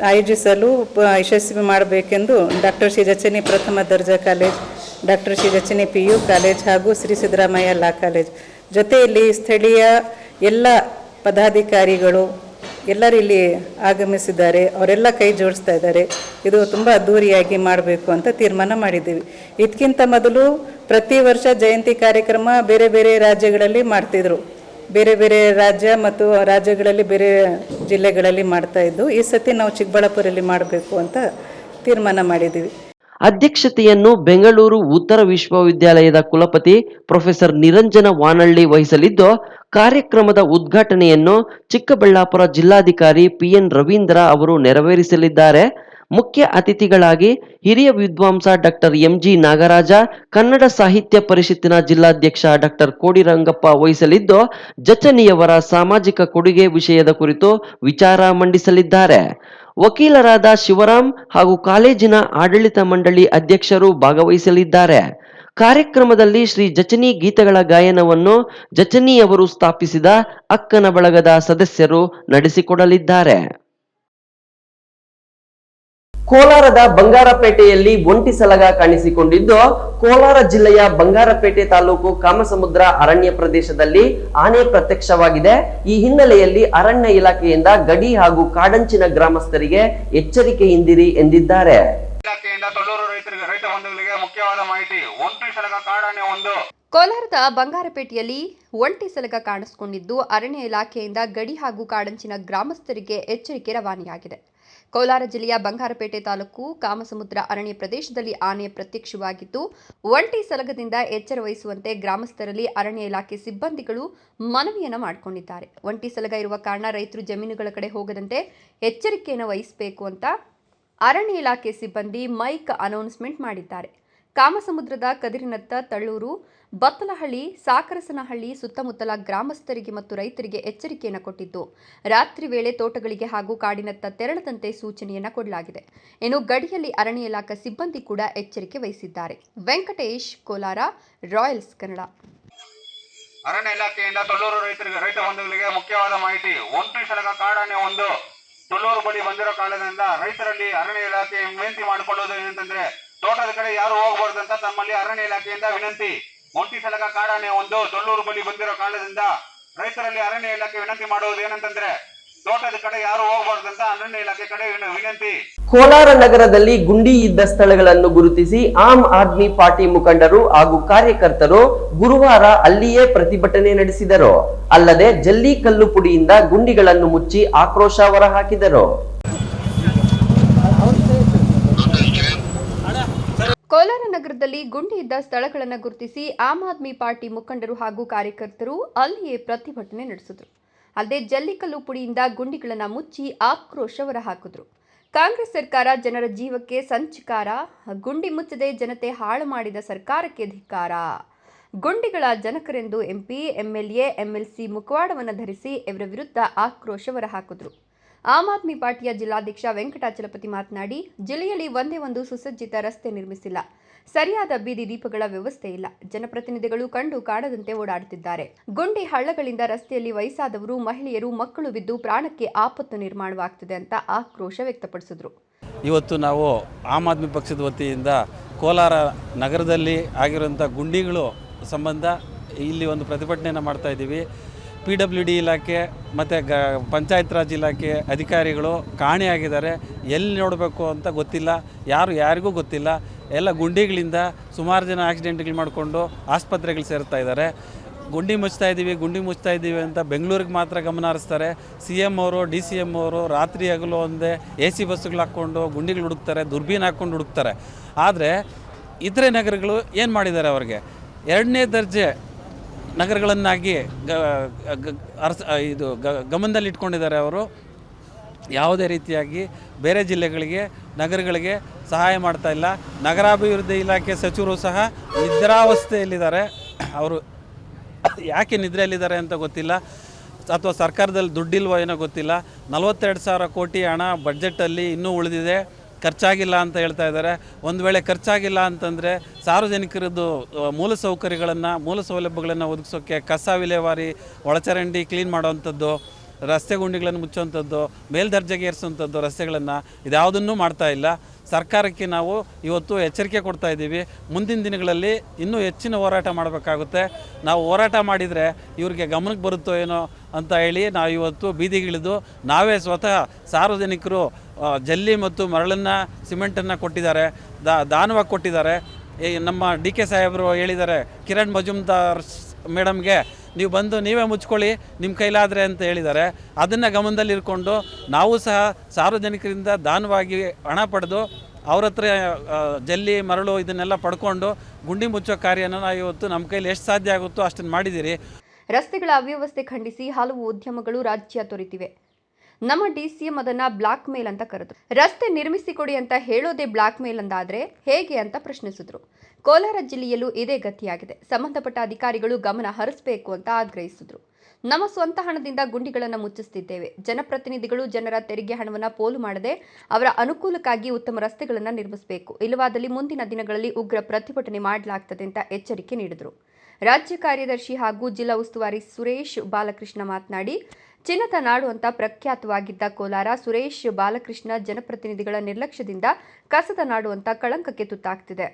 ಆಯೋಜಿಸಲು ಯಶಸ್ವಿ ಮಾಡಬೇಕೆಂದು ಡಾಕ್ಟರ್ ಶ್ರೀ ಜಚನಿ ಪ್ರಥಮ ದರ್ಜಾ college, doctor Shri Jachani PU college ಹಾಗೂ ಶ್ರೀ ಸಿದ್ದರಾಮಯ್ಯ ಲಾ ಕಾಲೇಜ್ ಜೊತೆಯಲ್ಲಿ ಸ್ಥಳೀಯ ಎಲ್ಲ ಪದಾಧಿಕಾರಿಗಳು ಎಲ್ಲರೂ ಇಲ್ಲಿ ಆಗಮಿಸಿದ್ದಾರೆ, ಅವರೆಲ್ಲ ಕೈ ಜೋಡಿಸ್ತಾ ಇದ್ದಾರೆ. ಇದು ತುಂಬ ಅದ್ಧೂರಿಯಾಗಿ ಮಾಡಬೇಕು ಅಂತ ತೀರ್ಮಾನ ಮಾಡಿದ್ದೀವಿ. ಇದಕ್ಕಿಂತ ಮೊದಲು ಪ್ರತಿ ವರ್ಷ ಜಯಂತಿ ಕಾರ್ಯಕ್ರಮ ಬೇರೆ ಬೇರೆ ರಾಜ್ಯಗಳಲ್ಲಿ ಮಾಡ್ತಿದ್ರು. ಬೇರೆ ಬೇರೆ ರಾಜ್ಯ ಮತ್ತು ರಾಜ್ಯಗಳಲ್ಲಿ ಬೇರೆ ಜಿಲ್ಲೆಗಳಲ್ಲಿ ಮಾಡ್ತಾ ಇದ್ದು. ಈ ಸತಿ ನಾವು ಚಿಕ್ಕಬಳ್ಳಾಪುರಲ್ಲಿ ಮಾಡಬೇಕು ಅಂತ ತೀರ್ಮಾನ ಮಾಡಿದ್ದೀವಿ. ಅಧ್ಯಕ್ಷತೆಯನ್ನು ಬೆಂಗಳೂರು ಉತ್ತರ ವಿಶ್ವವಿದ್ಯಾಲಯದ ಕುಲಪತಿ ಪ್ರೊಫೆಸರ್ ನಿರಂಜನ ವಾನಳ್ಳಿ ವಹಿಸಲಿದ್ದು, ಕಾರ್ಯಕ್ರಮದ ಉದ್ಘಾಟನೆಯನ್ನು ಚಿಕ್ಕಬಳ್ಳಾಪುರ ಜಿಲ್ಲಾಧಿಕಾರಿ PN ರವೀಂದ್ರ ಅವರು ನೆರವೇರಿಸಲಿದ್ದಾರೆ. ಮುಖ್ಯ ಅತಿಥಿಗಳಾಗಿ ಹಿರಿಯ ವಿದ್ವಾಂಸ ಡಾಕ್ಟರ್ MG ನಾಗರಾಜ, ಕನ್ನಡ ಸಾಹಿತ್ಯ ಪರಿಷತ್ತಿನ ಜಿಲ್ಲಾಧ್ಯಕ್ಷ ಡಾಕ್ಟರ್ ಕೋಡಿರಂಗಪ್ಪ ವಹಿಸಲಿದ್ದು, ಜಚನಿಯವರ ಸಾಮಾಜಿಕ ಕೊಡುಗೆ ವಿಷಯದ ಕುರಿತು ವಿಚಾರ ಮಂಡಿಸಲಿದ್ದಾರೆ. ವಕೀಲರಾದ ಶಿವರಾಮ್ ಹಾಗೂ ಕಾಲೇಜಿನ ಆಡಳಿತ ಮಂಡಳಿ ಅಧ್ಯಕ್ಷರು ಭಾಗವಹಿಸಲಿದ್ದಾರೆ. ಕಾರ್ಯಕ್ರಮದಲ್ಲಿ ಶ್ರೀ ಜಚನಿ ಗೀತೆಗಳ ಗಾಯನವನ್ನು ಜಚನಿಯವರು ಸ್ಥಾಪಿಸಿದ ಅಕ್ಕನ ಬಳಗದ ಸದಸ್ಯರು ನಡೆಸಿಕೊಡಲಿದ್ದಾರೆ. ಕೋಲಾರದ ಬಂಗಾರಪೇಟೆಯಲ್ಲಿ ಒಂಟಿ ಸಲಗ ಕಾಣಿಸಿಕೊಂಡಿದ್ದು, ಕೋಲಾರ ಜಿಲ್ಲೆಯ ಬಂಗಾರಪೇಟೆ ತಾಲೂಕು ಕಾಮಸಮುದ್ರ ಅರಣ್ಯ ಪ್ರದೇಶದಲ್ಲಿ ಆನೆ ಪ್ರತ್ಯಕ್ಷವಾಗಿದೆ. ಈ ಹಿನ್ನೆಲೆಯಲ್ಲಿ ಅರಣ್ಯ ಇಲಾಖೆಯಿಂದ ಗಡಿ ಹಾಗೂ ಕಾಡಂಚಿನ ಗ್ರಾಮಸ್ಥರಿಗೆ ಎಚ್ಚರಿಕೆಯಿಂದಿರಿ ಎಂದಿದ್ದಾರೆ. ಇಲಾಖೆಯಿಂದ ತೊಳ್ಳೂರು ರೈತ ಬಂಧುಗಳಿಗೆ ಮುಖ್ಯವಾದ ಮಾಹಿತಿ. ಒಂಟಿ ಸಲಗ ಕಾಡಾನೆ ಒಂದು. ಕೋಲಾರದ ಬಂಗಾರಪೇಟೆಯಲ್ಲಿ ಒಂಟಿ ಸಲಗ ಕಾಣಿಸಿಕೊಂಡಿದ್ದು, ಅರಣ್ಯ ಇಲಾಖೆಯಿಂದ ಗಡಿ ಹಾಗೂ ಕಾಡಂಚಿನ ಗ್ರಾಮಸ್ಥರಿಗೆ ಎಚ್ಚರಿಕೆ ರವಾನೆಯಾಗಿದೆ. ಕೋಲಾರ ಜಿಲ್ಲೆಯ ಬಂಗಾರಪೇಟೆ ತಾಲೂಕು ಕಾಮಸಮುದ್ರ ಅರಣ್ಯ ಪ್ರದೇಶದಲ್ಲಿ ಆನೆ ಪ್ರತ್ಯಕ್ಷವಾಗಿದ್ದು, ಒಂಟಿ ಸಲಗದಿಂದ ಎಚ್ಚರ ವಹಿಸುವಂತೆ ಗ್ರಾಮಸ್ಥರಲ್ಲಿ ಅರಣ್ಯ ಇಲಾಖೆ ಸಿಬ್ಬಂದಿಗಳು ಮನವಿಯನ್ನು ಮಾಡಿಕೊಂಡಿದ್ದಾರೆ. ಒಂಟಿ ಸಲಗ ಇರುವ ಕಾರಣ ರೈತರು ಜಮೀನುಗಳ ಕಡೆ ಹೋಗದಂತೆ ಎಚ್ಚರಿಕೆಯನ್ನು ವಹಿಸಬೇಕು ಅಂತ ಅರಣ್ಯ ಇಲಾಖೆ ಸಿಬ್ಬಂದಿ ಮೈಕ್ ಅನೌನ್ಸ್ಮೆಂಟ್ ಮಾಡಿದ್ದಾರೆ. ಕಾಮಸಮುದ್ರದ ಕದಿರಿನತ್ತ, ತಳ್ಳೂರು, ಬತ್ತಲಹಳ್ಳಿ, ಸಾಕರಸನಹಳ್ಳಿ ಸುತ್ತಮುತ್ತಲ ಗ್ರಾಮಸ್ಥರಿಗೆ ಮತ್ತು ರೈತರಿಗೆ ಎಚ್ಚರಿಕೆಯನ್ನು ಕೊಟ್ಟಿದ್ದು, ರಾತ್ರಿ ವೇಳೆ ತೋಟಗಳಿಗೆ ಹಾಗೂ ಕಾಡಿನತ್ತ ತೆರಳದಂತೆ ಸೂಚನೆಯನ್ನು ಕೊಡಲಾಗಿದೆ. ಇನ್ನು ಗಡಿಯಲ್ಲಿ ಅರಣ್ಯ ಇಲಾಖೆ ಸಿಬ್ಬಂದಿ ಕೂಡ ಎಚ್ಚರಿಕೆ ವಹಿಸಿದ್ದಾರೆ. ವೆಂಕಟೇಶ್, ಕೋಲಾರ, ರಾಯಲ್ಸ್ ಕನ್ನಡ. ಅರಣ್ಯ ಇಲಾಖೆಯಿಂದ ತೊಳ್ಳೂರು ರೈತ ಬಂಧುಗಳಿಗೆ ಮುಖ್ಯವಾದ ಮಾಹಿತಿ. ಒಂಟಿ ಸಲಗ ಕಾಡಾನೆ ಒಂದು. ತೊಳ್ಳೂರು ಬಳಿ ಬಂದಿರೋ ಕಾರಣದಿಂದ ರೈತರಲ್ಲಿ ಅರಣ್ಯ ಇಲಾಖೆ ವಿನಂತಿ ಮಾಡಿಕೊಳ್ಳೋದು ಏನಂತಂದ್ರೆ, ತೋಟದ ಕಡೆ ಯಾರು ಹೋಗಬಾರ್ದಂತ ತಮ್ಮಲ್ಲಿ ಅರಣ್ಯ ಇಲಾಖೆಯಿಂದ ವಿನಂತಿ. ಒಂಟಿ ಸಲಗ ಕಾಡಾನೆ ಒಂದು ತೊಳ್ಳೂರು ಬಳಿ ಬಂದಿರೋ ಕಾರಣದಿಂದ ರೈತರಲ್ಲಿ ಅರಣ್ಯ ಇಲಾಖೆ ವಿನಂತಿ ಮಾಡುವುದು ಏನಂತಂದ್ರೆ, ತೋಟದ ಕಡೆ ಯಾರು ಹೋಗಬಾರ್ದಂತ ಅರಣ್ಯ ಇಲಾಖೆ ಕಡೆ ವಿನಂತಿ. ಕೋಲಾರ ನಗರದಲ್ಲಿ ಗುಂಡಿ ಇದ್ದ ಸ್ಥಳಗಳನ್ನು ಗುರುತಿಸಿ ಆಮ್ ಆದ್ಮಿ ಪಾರ್ಟಿ ಮುಖಂಡರು ಹಾಗೂ ಕಾರ್ಯಕರ್ತರು ಗುರುವಾರ ಅಲ್ಲಿಯೇ ಪ್ರತಿಭಟನೆ ನಡೆಸಿದರು. ಅಲ್ಲದೆ ಜಲ್ಲಿ ಕಲ್ಲು ಪುಡಿಯಿಂದ ಗುಂಡಿಗಳನ್ನು ಮುಚ್ಚಿ ಆಕ್ರೋಶ ಹೊರಹಾಕಿದರು. ಕೋಲಾರ ನಗರದಲ್ಲಿ ಗುಂಡಿ ಇದ್ದ ಸ್ಥಳಗಳನ್ನು ಗುರುತಿಸಿ ಆಮ್ ಆದ್ಮಿ ಪಾರ್ಟಿ ಮುಖಂಡರು ಹಾಗೂ ಕಾರ್ಯಕರ್ತರು ಅಲ್ಲಿಯೇ ಪ್ರತಿಭಟನೆ ನಡೆಸಿದರು. ಅಲ್ಲದೆ ಜಲ್ಲಿಕಲ್ಲು ಪುಡಿಯಿಂದ ಗುಂಡಿಗಳನ್ನು ಮುಚ್ಚಿ ಆಕ್ರೋಶ ಹೊರಹಾಕಿದ್ರು. ಕಾಂಗ್ರೆಸ್ ಸರ್ಕಾರ ಜನರ ಜೀವಕ್ಕೆ ಸಂಚಕಾರ, ಗುಂಡಿ ಮುಚ್ಚದೆ ಜನತೆ ಹಾಳು ಮಾಡಿದ ಸರ್ಕಾರಕ್ಕೆ ಧಿಕ್ಕಾರ. ಗುಂಡಿಗಳ ಜನಕರೆಂದು MP, MLA, MLC ಮುಖವಾಡವನ್ನು ಧರಿಸಿ ಇವರ ವಿರುದ್ಧ ಆಕ್ರೋಶ ಹೊರಹಾಕಿದ್ರು. ಆಮ್ ಆದ್ಮಿ ಪಾರ್ಟಿಯ ಜಿಲ್ಲಾಧ್ಯಕ್ಷ ವೆಂಕಟಾಚಲಪತಿ ಮಾತನಾಡಿ, ಜಿಲ್ಲೆಯಲ್ಲಿ ಒಂದೇ ಒಂದು ಸುಸಜ್ಜಿತ ರಸ್ತೆ ನಿರ್ಮಿಸಿಲ್ಲ, ಸರಿಯಾದ ಬೀದಿ ದೀಪಗಳ ವ್ಯವಸ್ಥೆ ಇಲ್ಲ, ಜನಪ್ರತಿನಿಧಿಗಳು ಕಂಡು ಕಾಣದಂತೆ ಓಡಾಡುತ್ತಿದ್ದಾರೆ. ಗುಂಡಿ ಹಳ್ಳಗಳಿಂದ ರಸ್ತೆಯಲ್ಲಿ ವಯಸ್ಸಾದವರು, ಮಹಿಳೆಯರು, ಮಕ್ಕಳು ಬಿದ್ದು ಪ್ರಾಣಕ್ಕೆ ಆಪತ್ತು ನಿರ್ಮಾಣವಾಗ್ತಿದೆ ಅಂತ ಆಕ್ರೋಶ ವ್ಯಕ್ತಪಡಿಸಿದ್ರು. ಇವತ್ತು ನಾವು ಆಮ್ ಆದ್ಮಿ ಪಕ್ಷದ ವತಿಯಿಂದ ಕೋಲಾರ ನಗರದಲ್ಲಿ ಆಗಿರುವಂಥ ಗುಂಡಿಗಳು ಸಂಬಂಧ ಇಲ್ಲಿ ಒಂದು ಪ್ರತಿಭಟನೆಯನ್ನು ಮಾಡ್ತಾ ಇದ್ದೀವಿ. PWD ಇಲಾಖೆ ಮತ್ತು ಪಂಚಾಯತ್ ರಾಜ್ ಇಲಾಖೆ ಅಧಿಕಾರಿಗಳು ಕಾಣೆಯಾಗಿದ್ದಾರೆ. ಎಲ್ಲಿ ನೋಡಬೇಕು ಅಂತ ಗೊತ್ತಿಲ್ಲ, ಯಾರಿಗೂ ಗೊತ್ತಿಲ್ಲ. ಎಲ್ಲ ಗುಂಡಿಗಳಿಂದ ಸುಮಾರು ಜನ ಆಕ್ಸಿಡೆಂಟ್ಗಳು ಮಾಡಿಕೊಂಡು ಆಸ್ಪತ್ರೆಗಳು ಸೇರ್ತಾ ಇದ್ದಾರೆ. ಗುಂಡಿ ಮುಚ್ತಾ ಇದ್ದೀವಿ ಅಂತ ಬೆಂಗಳೂರಿಗೆ ಮಾತ್ರ ಗಮನ ಹರಿಸ್ತಾರೆ. CM ಅವರು, DCM ಅವರು ರಾತ್ರಿ ಹಗಲು ಒಂದೇ AC ಬಸ್ಸುಗಳು ಹಾಕ್ಕೊಂಡು ಗುಂಡಿಗಳು ಹುಡುಕ್ತಾರೆ, ದುರ್ಬೀನ್ ಹಾಕ್ಕೊಂಡು ಹುಡುಕ್ತಾರೆ. ಆದರೆ ಇತರೆ ನಗರಗಳು ಏನು ಮಾಡಿದ್ದಾರೆ, ಅವ್ರಿಗೆ 2ನೇ ದರ್ಜೆ ನಗರಗಳನ್ನಾಗಿ ಗಮನದಲ್ಲಿ ಇಟ್ಕೊಂಡಿದ್ದಾರೆ. ಅವರು ಯಾವುದೇ ರೀತಿಯಾಗಿ ಬೇರೆ ಜಿಲ್ಲೆಗಳಿಗೆ, ನಗರಗಳಿಗೆ ಸಹಾಯ ಮಾಡ್ತಾ ಇಲ್ಲ. ನಗರಾಭಿವೃದ್ಧಿ ಇಲಾಖೆ ಸಚಿವರು ಸಹ ನಿದ್ರಾವಸ್ಥೆಯಲ್ಲಿದ್ದಾರೆ. ಅವರು ಯಾಕೆ ನಿದ್ರೆಯಲ್ಲಿದ್ದಾರೆ ಅಂತ ಗೊತ್ತಿಲ್ಲ, ಅಥವಾ ಸರ್ಕಾರದಲ್ಲಿ ದುಡ್ಡಿಲ್ವೋ ಏನೋ ಗೊತ್ತಿಲ್ಲ. 42,000 ಕೋಟಿ ಹಣ ಬಡ್ಜೆಟಲ್ಲಿ ಇನ್ನೂ ಉಳಿದಿದೆ, ಖರ್ಚಾಗಿಲ್ಲ ಅಂತ ಹೇಳ್ತಾ ಇದ್ದಾರೆ. ಒಂದು ವೇಳೆ ಖರ್ಚಾಗಿಲ್ಲ ಅಂತಂದರೆ ಸಾರ್ವಜನಿಕರದ್ದು ಮೂಲ ಸೌಲಭ್ಯಗಳನ್ನು ಒದಗಿಸೋಕ್ಕೆ ಕಸ ವಿಲೇವಾರಿ, ಒಳಚರಂಡಿ ಕ್ಲೀನ್ ಮಾಡೋವಂಥದ್ದು, ರಸ್ತೆ ಗುಂಡಿಗಳನ್ನು ಮುಚ್ಚುವಂಥದ್ದು, ಮೇಲ್ದರ್ಜೆಗೆ ಏರಿಸುವಂಥದ್ದು ರಸ್ತೆಗಳನ್ನು ಇದ್ಯಾವುದನ್ನೂ ಮಾಡ್ತಾ ಇಲ್ಲ. ಸರ್ಕಾರಕ್ಕೆ ನಾವು ಇವತ್ತು ಎಚ್ಚರಿಕೆ ಕೊಡ್ತಾ ಇದ್ದೀವಿ. ಮುಂದಿನ ದಿನಗಳಲ್ಲಿ ಇನ್ನೂ ಹೆಚ್ಚಿನ ಹೋರಾಟ ಮಾಡಬೇಕಾಗುತ್ತೆ. ನಾವು ಹೋರಾಟ ಮಾಡಿದರೆ ಇವ್ರಿಗೆ ಗಮನಕ್ಕೆ ಬರುತ್ತೋ ಏನೋ ಅಂತ ಹೇಳಿ ನಾವು ಇವತ್ತು ಬೀದಿಗಿಳಿದು ನಾವೇ ಸ್ವತಃ ಸಾರ್ವಜನಿಕರು ಜಲ್ಲಿ ಮತ್ತು ಮರಳನ್ನು ಸಿಮೆಂಟನ್ನು ಕೊಟ್ಟಿದ್ದಾರೆ, ದಾನವಾಗಿ ಕೊಟ್ಟಿದ್ದಾರೆ. ನಮ್ಮ ಡಿ ಕೆ ಸಾಹೇಬರು ಹೇಳಿದ್ದಾರೆ, ಕಿರಣ್ ಮಜುಮ್ದಾರ್ ಮೇಡಮ್ಗೆ ನೀವು ಬಂದು ನೀವೇ ಮುಚ್ಕೊಳ್ಳಿ ನಿಮ್ಮ ಕೈಲಾದರೆ ಅಂತ ಹೇಳಿದ್ದಾರೆ. ಅದನ್ನು ಗಮನದಲ್ಲಿಟ್ಕೊಂಡು ನಾವು ಸಹ ಸಾರ್ವಜನಿಕರಿಂದ ದಾನವಾಗಿ ಹಣ ಪಡೆದು ಅವ್ರ ಹತ್ರ ಜಲ್ಲಿ ಮರಳು ಇದನ್ನೆಲ್ಲ ಪಡ್ಕೊಂಡು ಗುಂಡಿ ಮುಚ್ಚೋ ಕಾರ್ಯನ ನಾವು ಇವತ್ತು ನಮ್ಮ ಕೈಲಿ ಎಷ್ಟು ಸಾಧ್ಯ ಆಗುತ್ತೋ ಅಷ್ಟನ್ನು ಮಾಡಿದ್ದೀರಿ. ರಸ್ತೆಗಳ ಅವ್ಯವಸ್ಥೆ ಖಂಡಿಸಿ ಹಲವು ಉದ್ಯಮಗಳು ರಾಜ್ಯ ತೊರೆತಿವೆ. ನಮ್ಮ ಡಿಸಿಎಂ ಅದನ್ನ ಬ್ಲಾಕ್ ಮೇಲ್ ಅಂತ ಕರೆದ್ರು. ರಸ್ತೆ ನಿರ್ಮಿಸಿಕೊಡಿ ಅಂತ ಹೇಳೋದೇ ಬ್ಲಾಕ್ ಮೇಲ್ ಅಂತಾದ್ರೆ ಹೇಗೆ ಅಂತ ಪ್ರಶ್ನಿಸಿದ್ರು. ಕೋಲಾರ ಜಿಲ್ಲೆಯಲ್ಲೂ ಇದೇ ಗತಿಯಾಗಿದೆ. ಸಂಬಂಧಪಟ್ಟ ಅಧಿಕಾರಿಗಳು ಗಮನ ಹರಿಸಬೇಕು ಅಂತ ಆಗ್ರಹಿಸಿದ್ರು. ನಮ್ಮ ಸ್ವಂತ ಹಣದಿಂದ ಗುಂಡಿಗಳನ್ನು ಮುಚ್ಚಿಸುತ್ತಿದ್ದೇವೆ. ಜನಪ್ರತಿನಿಧಿಗಳು ಜನರ ತೆರಿಗೆ ಹಣವನ್ನು ಪೋಲು ಮಾಡದೆ ಅವರ ಅನುಕೂಲಕ್ಕಾಗಿ ಉತ್ತಮ ರಸ್ತೆಗಳನ್ನು ನಿರ್ಮಿಸಬೇಕು. ಇಲ್ಲವಾದಲ್ಲಿ ಮುಂದಿನ ದಿನಗಳಲ್ಲಿ ಉಗ್ರ ಪ್ರತಿಭಟನೆ ಮಾಡಲಾಗುತ್ತದೆ ಅಂತ ಎಚ್ಚರಿಕೆ ನೀಡಿದರು. ರಾಜ್ಯ ಕಾರ್ಯದರ್ಶಿ ಹಾಗೂ ಜಿಲ್ಲಾ ಉಸ್ತುವಾರಿ ಸುರೇಶ್ ಬಾಲಕೃಷ್ಣ ಮಾತನಾಡಿ, ಚಿನ್ನದ ನಾಡು ಅಂತ ಪ್ರಖ್ಯಾತವಾಗಿದ್ದ ಕೋಲಾರ ಸುರೇಶ್ ಬಾಲಕೃಷ್ಣ ಜನಪ್ರತಿನಿಧಿಗಳ ನಿರ್ಲಕ್ಷ್ಯದಿಂದ ಕಸದ ನಾಡು ಅಂತ ಕಳಂಕಕ್ಕೆ ತುತ್ತಾಗ್ತಿದೆ.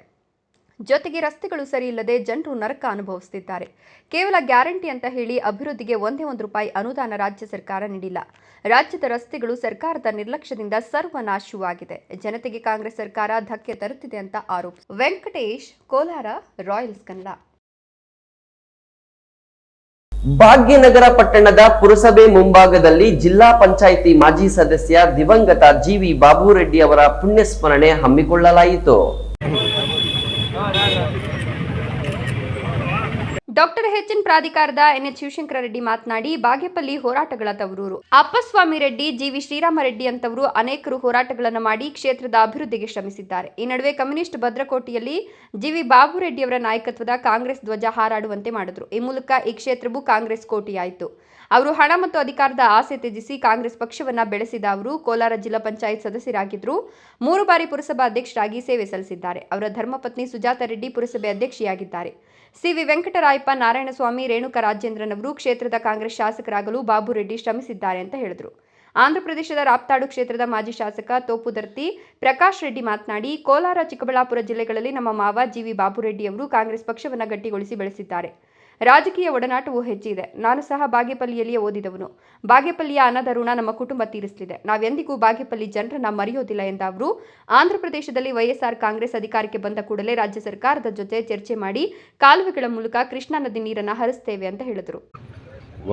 ಜೊತೆಗೆ ರಸ್ತೆಗಳು ಸರಿಯಿಲ್ಲದೆ ಜನರು ನರಕ ಅನುಭವಿಸುತ್ತಿದ್ದಾರೆ. ಕೇವಲ ಗ್ಯಾರಂಟಿ ಅಂತ ಹೇಳಿ ಅಭಿವೃದ್ಧಿಗೆ ಒಂದೇ ₹1 ಅನುದಾನ ರಾಜ್ಯ ಸರ್ಕಾರ ನೀಡಿಲ್ಲ. ರಾಜ್ಯದ ರಸ್ತೆಗಳು ಸರ್ಕಾರದ ನಿರ್ಲಕ್ಷ್ಯದಿಂದ ಸರ್ವನಾಶವಾಗಿದೆ. ಜನತೆಗೆ ಕಾಂಗ್ರೆಸ್ ಸರ್ಕಾರ ಧಕ್ಕೆ ತರುತ್ತಿದೆ ಅಂತ ಆರೋಪ. ವೆಂಕಟೇಶ್, ಕೋಲಾರ, ರಾಯಲ್ಸ್ ಕನ್ನಡ. ಭಾಗ್ಯನಗರ ಪಟ್ಟಣದ ಪುರಸಭೆ ಮುಂಭಾಗದಲ್ಲಿ ಜಿಲ್ಲಾ ಪಂಚಾಯಿತಿ ಮಾಜಿ ಸದಸ್ಯ ದಿವಂಗತ ಜಿವಿ ಬಾಬುರೆಡ್ಡಿ ಅವರ ಪುಣ್ಯಸ್ಮರಣೆ ಹಮ್ಮಿಕೊಳ್ಳಲಾಯಿತು. ಡಾಕ್ಟರ್ ಎಚ್.ಎನ್ ಪ್ರಾಧಿಕಾರದ ಎನ್.ಎಚ್. ಶಿವಶಂಕರ ರೆಡ್ಡಿ ಮಾತನಾಡಿ, ಬಾಗೇಪಲ್ಲಿ ಹೋರಾಟಗಳ ತವರೂರು. ಅಪ್ಪಸ್ವಾಮಿ ರೆಡ್ಡಿ, ಜಿ.ವಿ. ಶ್ರೀರಾಮರೆಡ್ಡಿ ಅಂತವರು ಅನೇಕರು ಹೋರಾಟಗಳನ್ನು ಮಾಡಿ ಕ್ಷೇತ್ರದ ಅಭಿವೃದ್ಧಿಗೆ ಶ್ರಮಿಸಿದ್ದಾರೆ. ಈ ನಡುವೆ ಕಮ್ಯುನಿಸ್ಟ್ ಭದ್ರಕೋಟೆಯಲ್ಲಿ ಜಿ.ವಿ. ಬಾಬುರೆಡ್ಡಿಯವರ ನಾಯಕತ್ವದ ಕಾಂಗ್ರೆಸ್ ಧ್ವಜ ಹಾರಾಡುವಂತೆ ಮಾಡಿದ್ರು. ಈ ಮೂಲಕ ಈ ಕ್ಷೇತ್ರವು ಕಾಂಗ್ರೆಸ್ ಕೋಟೆಯಾಯಿತು. ಅವರು ಹಣ ಮತ್ತು ಅಧಿಕಾರದ ಆಸೆ ತ್ಯಜಿಸಿ ಕಾಂಗ್ರೆಸ್ ಪಕ್ಷವನ್ನ ಬೆಳೆಸಿದ ಅವರು ಕೋಲಾರ ಜಿಲ್ಲಾ ಪಂಚಾಯತ್ ಸದಸ್ಯರಾಗಿದ್ದರು. 3 ಬಾರಿ ಪುರಸಭಾ ಅಧ್ಯಕ್ಷರಾಗಿ ಸೇವೆ ಸಲ್ಲಿಸಿದ್ದಾರೆ. ಅವರ ಧರ್ಮಪತ್ನಿ ಸುಜಾತ ರೆಡ್ಡಿ ಪುರಸಭೆ ಅಧ್ಯಕ್ಷೆಯಾಗಿದ್ದಾರೆ. ಸಿ.ವಿ. ವೆಂಕಟರಾಯಪ್ಪ, ನಾರಾಯಣಸ್ವಾಮಿ, ರೇಣುಕಾ ರಾಜೇಂದ್ರನ್ ಅವರು ಕ್ಷೇತ್ರದ ಕಾಂಗ್ರೆಸ್ ಶಾಸಕರಾಗಲು ಬಾಬುರೆಡ್ಡಿ ಶ್ರಮಿಸಿದ್ದಾರೆ ಅಂತ ಹೇಳಿದರು. ಆಂಧ್ರಪ್ರದೇಶದ ರಾಪ್ತಾಡು ಕ್ಷೇತ್ರದ ಮಾಜಿ ಶಾಸಕ ತೋಪುದರ್ತಿ ಪ್ರಕಾಶ್ ರೆಡ್ಡಿ ಮಾತನಾಡಿ, ಕೋಲಾರ, ಚಿಕ್ಕಬಳ್ಳಾಪುರ ಜಿಲ್ಲೆಗಳಲ್ಲಿ ನಮ್ಮ ಮಾವ ಜಿ.ವಿ. ಬಾಬುರೆಡ್ಡಿ ಅವರು ಕಾಂಗ್ರೆಸ್ ಪಕ್ಷವನ್ನು ಗಟ್ಟಿಗೊಳಿಸಿ ಬೆಳೆಸಿದ್ದಾರೆ. ರಾಜಕೀಯ ಒಡನಾಟವೂ ಹೆಚ್ಚಿದೆ. ನಾನು ಸಹ ಬಾಗೇಪಲ್ಲಿಯಲ್ಲಿಯೇ ಓದಿದವನು. ಬಾಗೇಪಲ್ಲಿಯ ಅನ್ನದ ಋಣ ನಮ್ಮ ಕುಟುಂಬ ತೀರಿಸಲಿದೆ. ನಾವೆಂದಿಗೂ ಬಾಗೇಪಲ್ಲಿ ಜನರನ್ನ ಮರೆಯೋದಿಲ್ಲ ಎಂದ ಅವರು, ಆಂಧ್ರಪ್ರದೇಶದಲ್ಲಿ ವೈಎಸ್ಆರ್ ಕಾಂಗ್ರೆಸ್ ಅಧಿಕಾರಕ್ಕೆ ಬಂದ ಕೂಡಲೇ ರಾಜ್ಯ ಸರ್ಕಾರದ ಜೊತೆ ಚರ್ಚೆ ಮಾಡಿ ಕಾಲುವೆಗಳ ಮೂಲಕ ಕೃಷ್ಣಾ ನದಿ ನೀರನ್ನು ಹರಿಸ್ತೇವೆ ಅಂತ ಹೇಳಿದರು.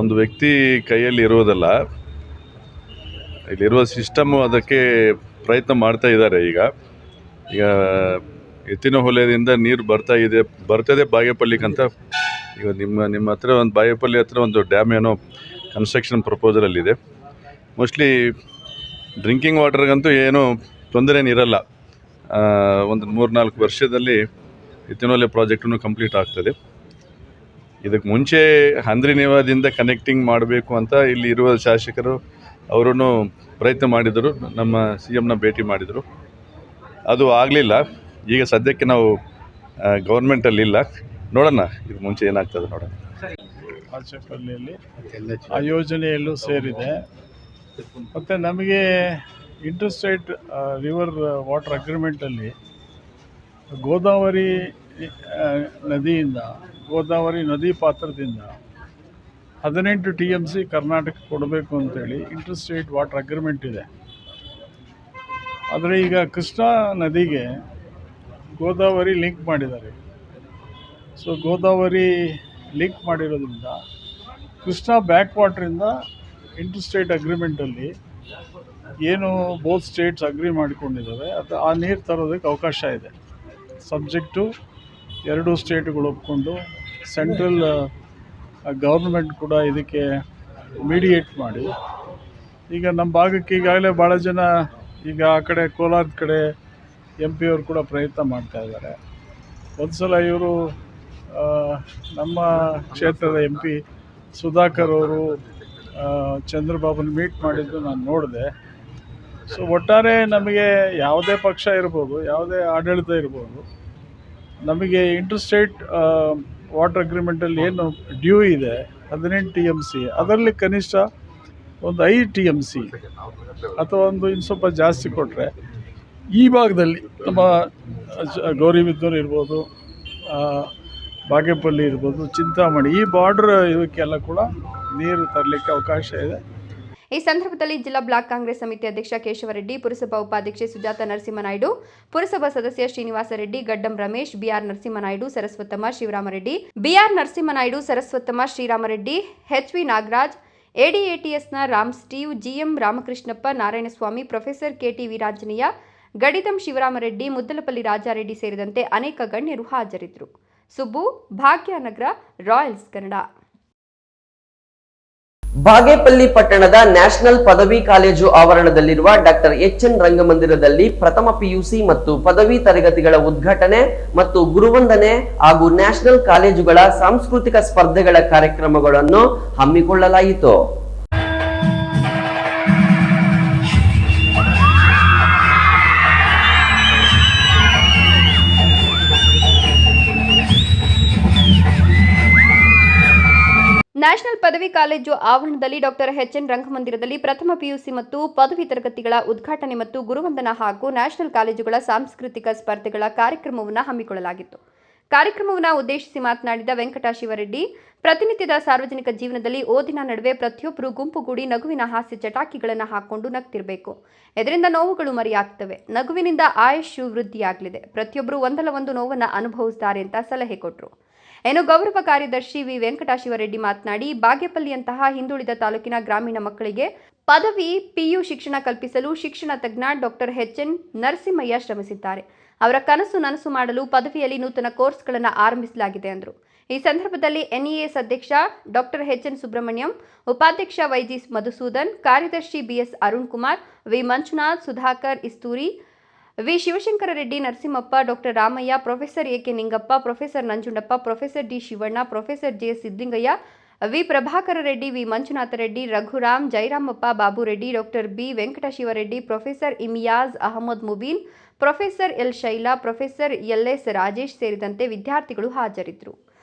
ಒಂದು ವ್ಯಕ್ತಿ ಕೈಯಲ್ಲಿ ಇರುವುದಲ್ಲ, ಇಲ್ಲಿರುವ ಸಿಸ್ಟಮ್ ಅದಕ್ಕೆ ಪ್ರಯತ್ನ ಮಾಡ್ತಾ ಇದ್ದಾರೆ. ಈಗ ಎತ್ತಿನ ಹೊಲೆಯಿಂದ ನೀರು ಬರ್ತದೆ ಬಾಗೇಪಲ್ಲಿಗಂತ. ಈಗ ನಿಮ್ಮ ಹತ್ರ ಒಂದು ಬಾಗೇಪಲ್ಲಿ ಹತ್ರ ಒಂದು ಡ್ಯಾಮ್ ಏನೋ ಕನ್ಸ್ಟ್ರಕ್ಷನ್ ಪ್ರಪೋಸಲಲ್ಲಿದೆ. ಮೋಸ್ಟ್ಲಿ ಡ್ರಿಂಕಿಂಗ್ ವಾಟರ್ಗಂತೂ ಏನೂ ತೊಂದರೆ ಏನಿರಲ್ಲ. ಒಂದು 3-4 ವರ್ಷದಲ್ಲಿ ಎತ್ತಿನೊಲೆ ಪ್ರಾಜೆಕ್ಟನ್ನು ಕಂಪ್ಲೀಟ್ ಆಗ್ತದೆ. ಇದಕ್ಕೆ ಮುಂಚೆ ಹಂದ್ರಿನೇವಾದಿಂದ ಕನೆಕ್ಟಿಂಗ್ ಮಾಡಬೇಕು ಅಂತ ಇಲ್ಲಿ ಇರುವ ಶಾಸಕರು ಅವರೂ ಪ್ರಯತ್ನ ಮಾಡಿದರು, ನಮ್ಮ CMನ ಭೇಟಿ ಮಾಡಿದರು. ಅದು ಆಗಲಿಲ್ಲ. ಈಗ ಸದ್ಯಕ್ಕೆ ನಾವು ಗೌರ್ಮೆಂಟಲ್ಲಿಲ್ಲ, ನೋಡೋಣ ಇದು ಮುಂಚೆ ಏನಾಗ್ತದೆ ನೋಡೋಣ. ಆಚೆಪಲ್ಲಿಯಲ್ಲಿ ಆ ಯೋಜನೆಯಲ್ಲೂ ಸೇರಿದೆ. ಮತ್ತು ನಮಗೆ ಇಂಟರ್ಸ್ಟೇಟ್ ರಿವರ್ ವಾಟರ್ ಅಗ್ರಿಮೆಂಟಲ್ಲಿ ಗೋದಾವರಿ ನದಿಯಿಂದ, ಗೋದಾವರಿ ನದಿ ಪಾತ್ರದಿಂದ 18 TMC ಕರ್ನಾಟಕ ಕೊಡಬೇಕು ಅಂತೇಳಿ ಇಂಟರ್ಸ್ಟೇಟ್ ವಾಟರ್ ಅಗ್ರಿಮೆಂಟ್ ಇದೆ. ಆದರೆ ಈಗ ಕೃಷ್ಣಾ ನದಿಗೆ ಗೋದಾವರಿ ಲಿಂಕ್ ಮಾಡಿದ್ದಾರೆ. ಸೊ ಗೋದಾವರಿ ಲಿಂಕ್ ಮಾಡಿರೋದ್ರಿಂದ ಕೃಷ್ಣಾ ಬ್ಯಾಕ್ ವಾಟ್ರಿಂದ ಇಂಟರ್ಸ್ಟೇಟ್ ಅಗ್ರಿಮೆಂಟಲ್ಲಿ ಏನು ಬೋತ್ ಸ್ಟೇಟ್ಸ್ ಅಗ್ರಿ ಮಾಡಿಕೊಂಡಿದ್ದಾವೆ ಅದು ಆ ನೀರು ತರೋದಕ್ಕೆ ಅವಕಾಶ ಇದೆ. ಸಬ್ಜೆಕ್ಟು 2 ಸ್ಟೇಟ್ಗಳು ಒಪ್ಕೊಂಡು ಸೆಂಟ್ರಲ್ ಗೌರ್ಮೆಂಟ್ ಕೂಡ ಇದಕ್ಕೆ ಮೀಡಿಯೇಟ್ ಮಾಡಿ, ಈಗ ನಮ್ಮ ಭಾಗಕ್ಕೆ ಈಗಾಗಲೇ ಭಾಳ ಜನ ಈಗ ಆ ಕಡೆ ಕೋಲಾರದ ಕಡೆ MP ಅವರು ಕೂಡ ಪ್ರಯತ್ನ ಮಾಡ್ತಾ ಇದ್ದಾರೆ. ಒಂದು ಸಲ ಇವರು ನಮ್ಮ ಕ್ಷೇತ್ರದ MP ಸುಧಾಕರ್ ಅವರು ಚಂದ್ರಬಾಬುನ ಮೀಟ್ ಮಾಡಿದ್ದು ನಾನು ನೋಡಿದೆ. ಸೊ ಒಟ್ಟಾರೆ ನಮಗೆ ಯಾವುದೇ ಪಕ್ಷ ಇರ್ಬೋದು, ಯಾವುದೇ ಆಡಳಿತ ಇರ್ಬೋದು, ನಮಗೆ ಇಂಟರ್ಸ್ಟೇಟ್ ವಾಟರ್ ಅಗ್ರಿಮೆಂಟಲ್ಲಿ ಏನು ಡ್ಯೂ ಇದೆ 18 TMC, ಅದರಲ್ಲಿ ಕನಿಷ್ಠ ಒಂದು 5 TMC ಅಥವಾ ಇನ್ನು ಸ್ವಲ್ಪ ಜಾಸ್ತಿ ಕೊಟ್ಟರೆ ಈ ಭಾಗದಲ್ಲಿ ನಮ್ಮ ಗೌರಿಬಿದನೂರು ಇರ್ಬೋದು, ಬಾಗೇಪಲ್ಲಿ ಇರ್ಬೋದು, ಚಿಂತಾಮಣಿ, ಈ ಬಾರ್ಡ್ರ್ ಇವಕ್ಕೆಲ್ಲ ಕೂಡ ನೀರು ತರಲಿಕ್ಕೆ ಅವಕಾಶ ಇದೆ. ಈ ಸಂದರ್ಭದಲ್ಲಿ ಜಿಲ್ಲಾ ಬ್ಲಾಕ್ ಕಾಂಗ್ರೆಸ್ ಸಮಿತಿ ಅಧ್ಯಕ್ಷ ಕೇಶವರೆಡ್ಡಿ, ಪುರಸಭಾ ಉಪಾಧ್ಯಕ್ಷೆ ಸುಜಾತ ನರಸಿಂಹನಾಯ್ಡು, ಪುರಸಭಾ ಸದಸ್ಯ Srinivasa Reddy, Gaddam Ramesh, BR Narasimhanaidu, Saraswatamma, Shivaramareddy, BR Narasimhanaidu, Saraswatamma, Sriramareddy, HV Nagaraj, ಎಡಿಎಟಿಎಸ್ನ Ram Steve, GM Ramakrishnappa, Narayanaswamy, professor KT Veeranjaneya, Gadidam Shivaramareddy, Muddalapalli Rajareddy ಸೇರಿದಂತೆ ಅನೇಕ ಗಣ್ಯರು ಹಾಜರಿದ್ದರು. ಸುಬ್ಬು, ಭಾಗ್ಯನಗರ, ರಾಯಲ್ಸ್ ಕನ್ನಡ. ಬಾಗೇಪಲ್ಲಿ ಪಟ್ಟಣದ ನ್ಯಾಷನಲ್ ಪದವಿ ಕಾಲೇಜು ಆವರಣದಲ್ಲಿರುವ ಡಾಕ್ಟರ್ ಎಚ್ಎನ್ ರಂಗಮಂದಿರದಲ್ಲಿ ಪ್ರಥಮ PUC ಮತ್ತು ಪದವಿ ತರಗತಿಗಳ ಉದ್ಘಾಟನೆ ಮತ್ತು ಗುರುವಂದನೆ ಹಾಗೂ ನ್ಯಾಷನಲ್ ಕಾಲೇಜುಗಳ ಸಾಂಸ್ಕೃತಿಕ ಸ್ಪರ್ಧೆಗಳ ಕಾರ್ಯಕ್ರಮಗಳನ್ನು ಹಮ್ಮಿಕೊಳ್ಳಲಾಯಿತು. ನ್ಯಾಷನಲ್ ಪದವಿ ಕಾಲೇಜು ಆವರಣದಲ್ಲಿ ಡಾಕ್ಟರ್ ಎಚ್ಎನ್ ರಂಗಮಂದಿರದಲ್ಲಿ ಪ್ರಥಮ PUC ಮತ್ತು ಪದವಿ ತರಗತಿಗಳ ಉದ್ಘಾಟನೆ ಮತ್ತು ಗುರುವಂದನಾ ಹಾಗೂ ನ್ಯಾಷನಲ್ ಕಾಲೇಜುಗಳ ಸಾಂಸ್ಕೃತಿಕ ಸ್ಪರ್ಧೆಗಳ ಕಾರ್ಯಕ್ರಮವನ್ನು ಹಮ್ಮಿಕೊಳ್ಳಲಾಗಿತ್ತು. ಕಾರ್ಯಕ್ರಮವನ್ನು ಉದ್ದೇಶಿಸಿ ಮಾತನಾಡಿದ ವೆಂಕಟಶಿವರೆಡ್ಡಿ, ಪ್ರತಿನಿತ್ಯದ ಸಾರ್ವಜನಿಕ ಜೀವನದಲ್ಲಿ ಓದಿನ ನಡುವೆ ಪ್ರತಿಯೊಬ್ಬರು ಗುಂಪುಗೂಡಿ ನಗುವಿನ ಹಾಸ್ಯ ಚಟಾಕಿಗಳನ್ನು ಹಾಕೊಂಡು ನಗ್ತಿರಬೇಕು. ಇದರಿಂದ ನೋವುಗಳು ಮರೆಯಾಗ್ತವೆ. ನಗುವಿನಿಂದ ಆಯುಷ್ ವೃದ್ಧಿಯಾಗಲಿದೆ. ಪ್ರತಿಯೊಬ್ಬರು ಒಂದಲ್ಲ ಒಂದು ನೋವನ್ನು ಅನುಭವಿಸುತ್ತಾರೆ ಅಂತ ಸಲಹೆ ಕೊಟ್ಟರು. ಇನ್ನು ಗೌರವ ಕಾರ್ಯದರ್ಶಿ ವಿ ವೆಂಕಟಶಿವರೆಡ್ಡಿ ಮಾತನಾಡಿ, ಬಾಗೇಪಲ್ಲಿಯಂತಹ ಹಿಂದುಳಿದ ತಾಲೂಕಿನ ಗ್ರಾಮೀಣ ಮಕ್ಕಳಿಗೆ ಪದವಿ PU ಶಿಕ್ಷಣ ಕಲ್ಪಿಸಲು ಶಿಕ್ಷಣ ತಜ್ಞ ಡಾಕ್ಟರ್ ಎಚ್ಎನ್ ನರಸಿಂಹಯ್ಯ ಶ್ರಮಿಸಿದ್ದಾರೆ. ಅವರ ಕನಸು ನನಸು ಮಾಡಲು ಪದವಿಯಲ್ಲಿ ನೂತನ ಕೋರ್ಸ್ಗಳನ್ನು ಆರಂಭಿಸಲಾಗಿದೆ ಎಂದರು. ಈ ಸಂದರ್ಭದಲ್ಲಿ NEAS ಅಧ್ಯಕ್ಷ ಡಾಕ್ಟರ್ ಎಚ್ಎನ್ ಸುಬ್ರಹ್ಮಣ್ಯಂ, ಉಪಾಧ್ಯಕ್ಷ YG ಮಧುಸೂದನ್, ಕಾರ್ಯದರ್ಶಿ BS Arun Kumar, V Manjunath, Sudhakar Isturi, V Shivashankara Reddy, Narasimhappa, doctor Ramaiah, professor AK Ningappa, professor Nanjundappa, professor D Shivanna, professor JS Siddingaiah, V Prabhakara Reddy, V Manjunatha Reddy, Raghuram, Jayaramappa, Babu Reddy, doctor B Venkatashivareddy, professor Imiyaz Ahmed Mubeen, professor L Shaila, professor LS Rajesh ಸೇರಿದಂತೆ ವಿದ್ಯಾರ್ಥಿಗಳು ಹಾಜರಿದ್ದರು.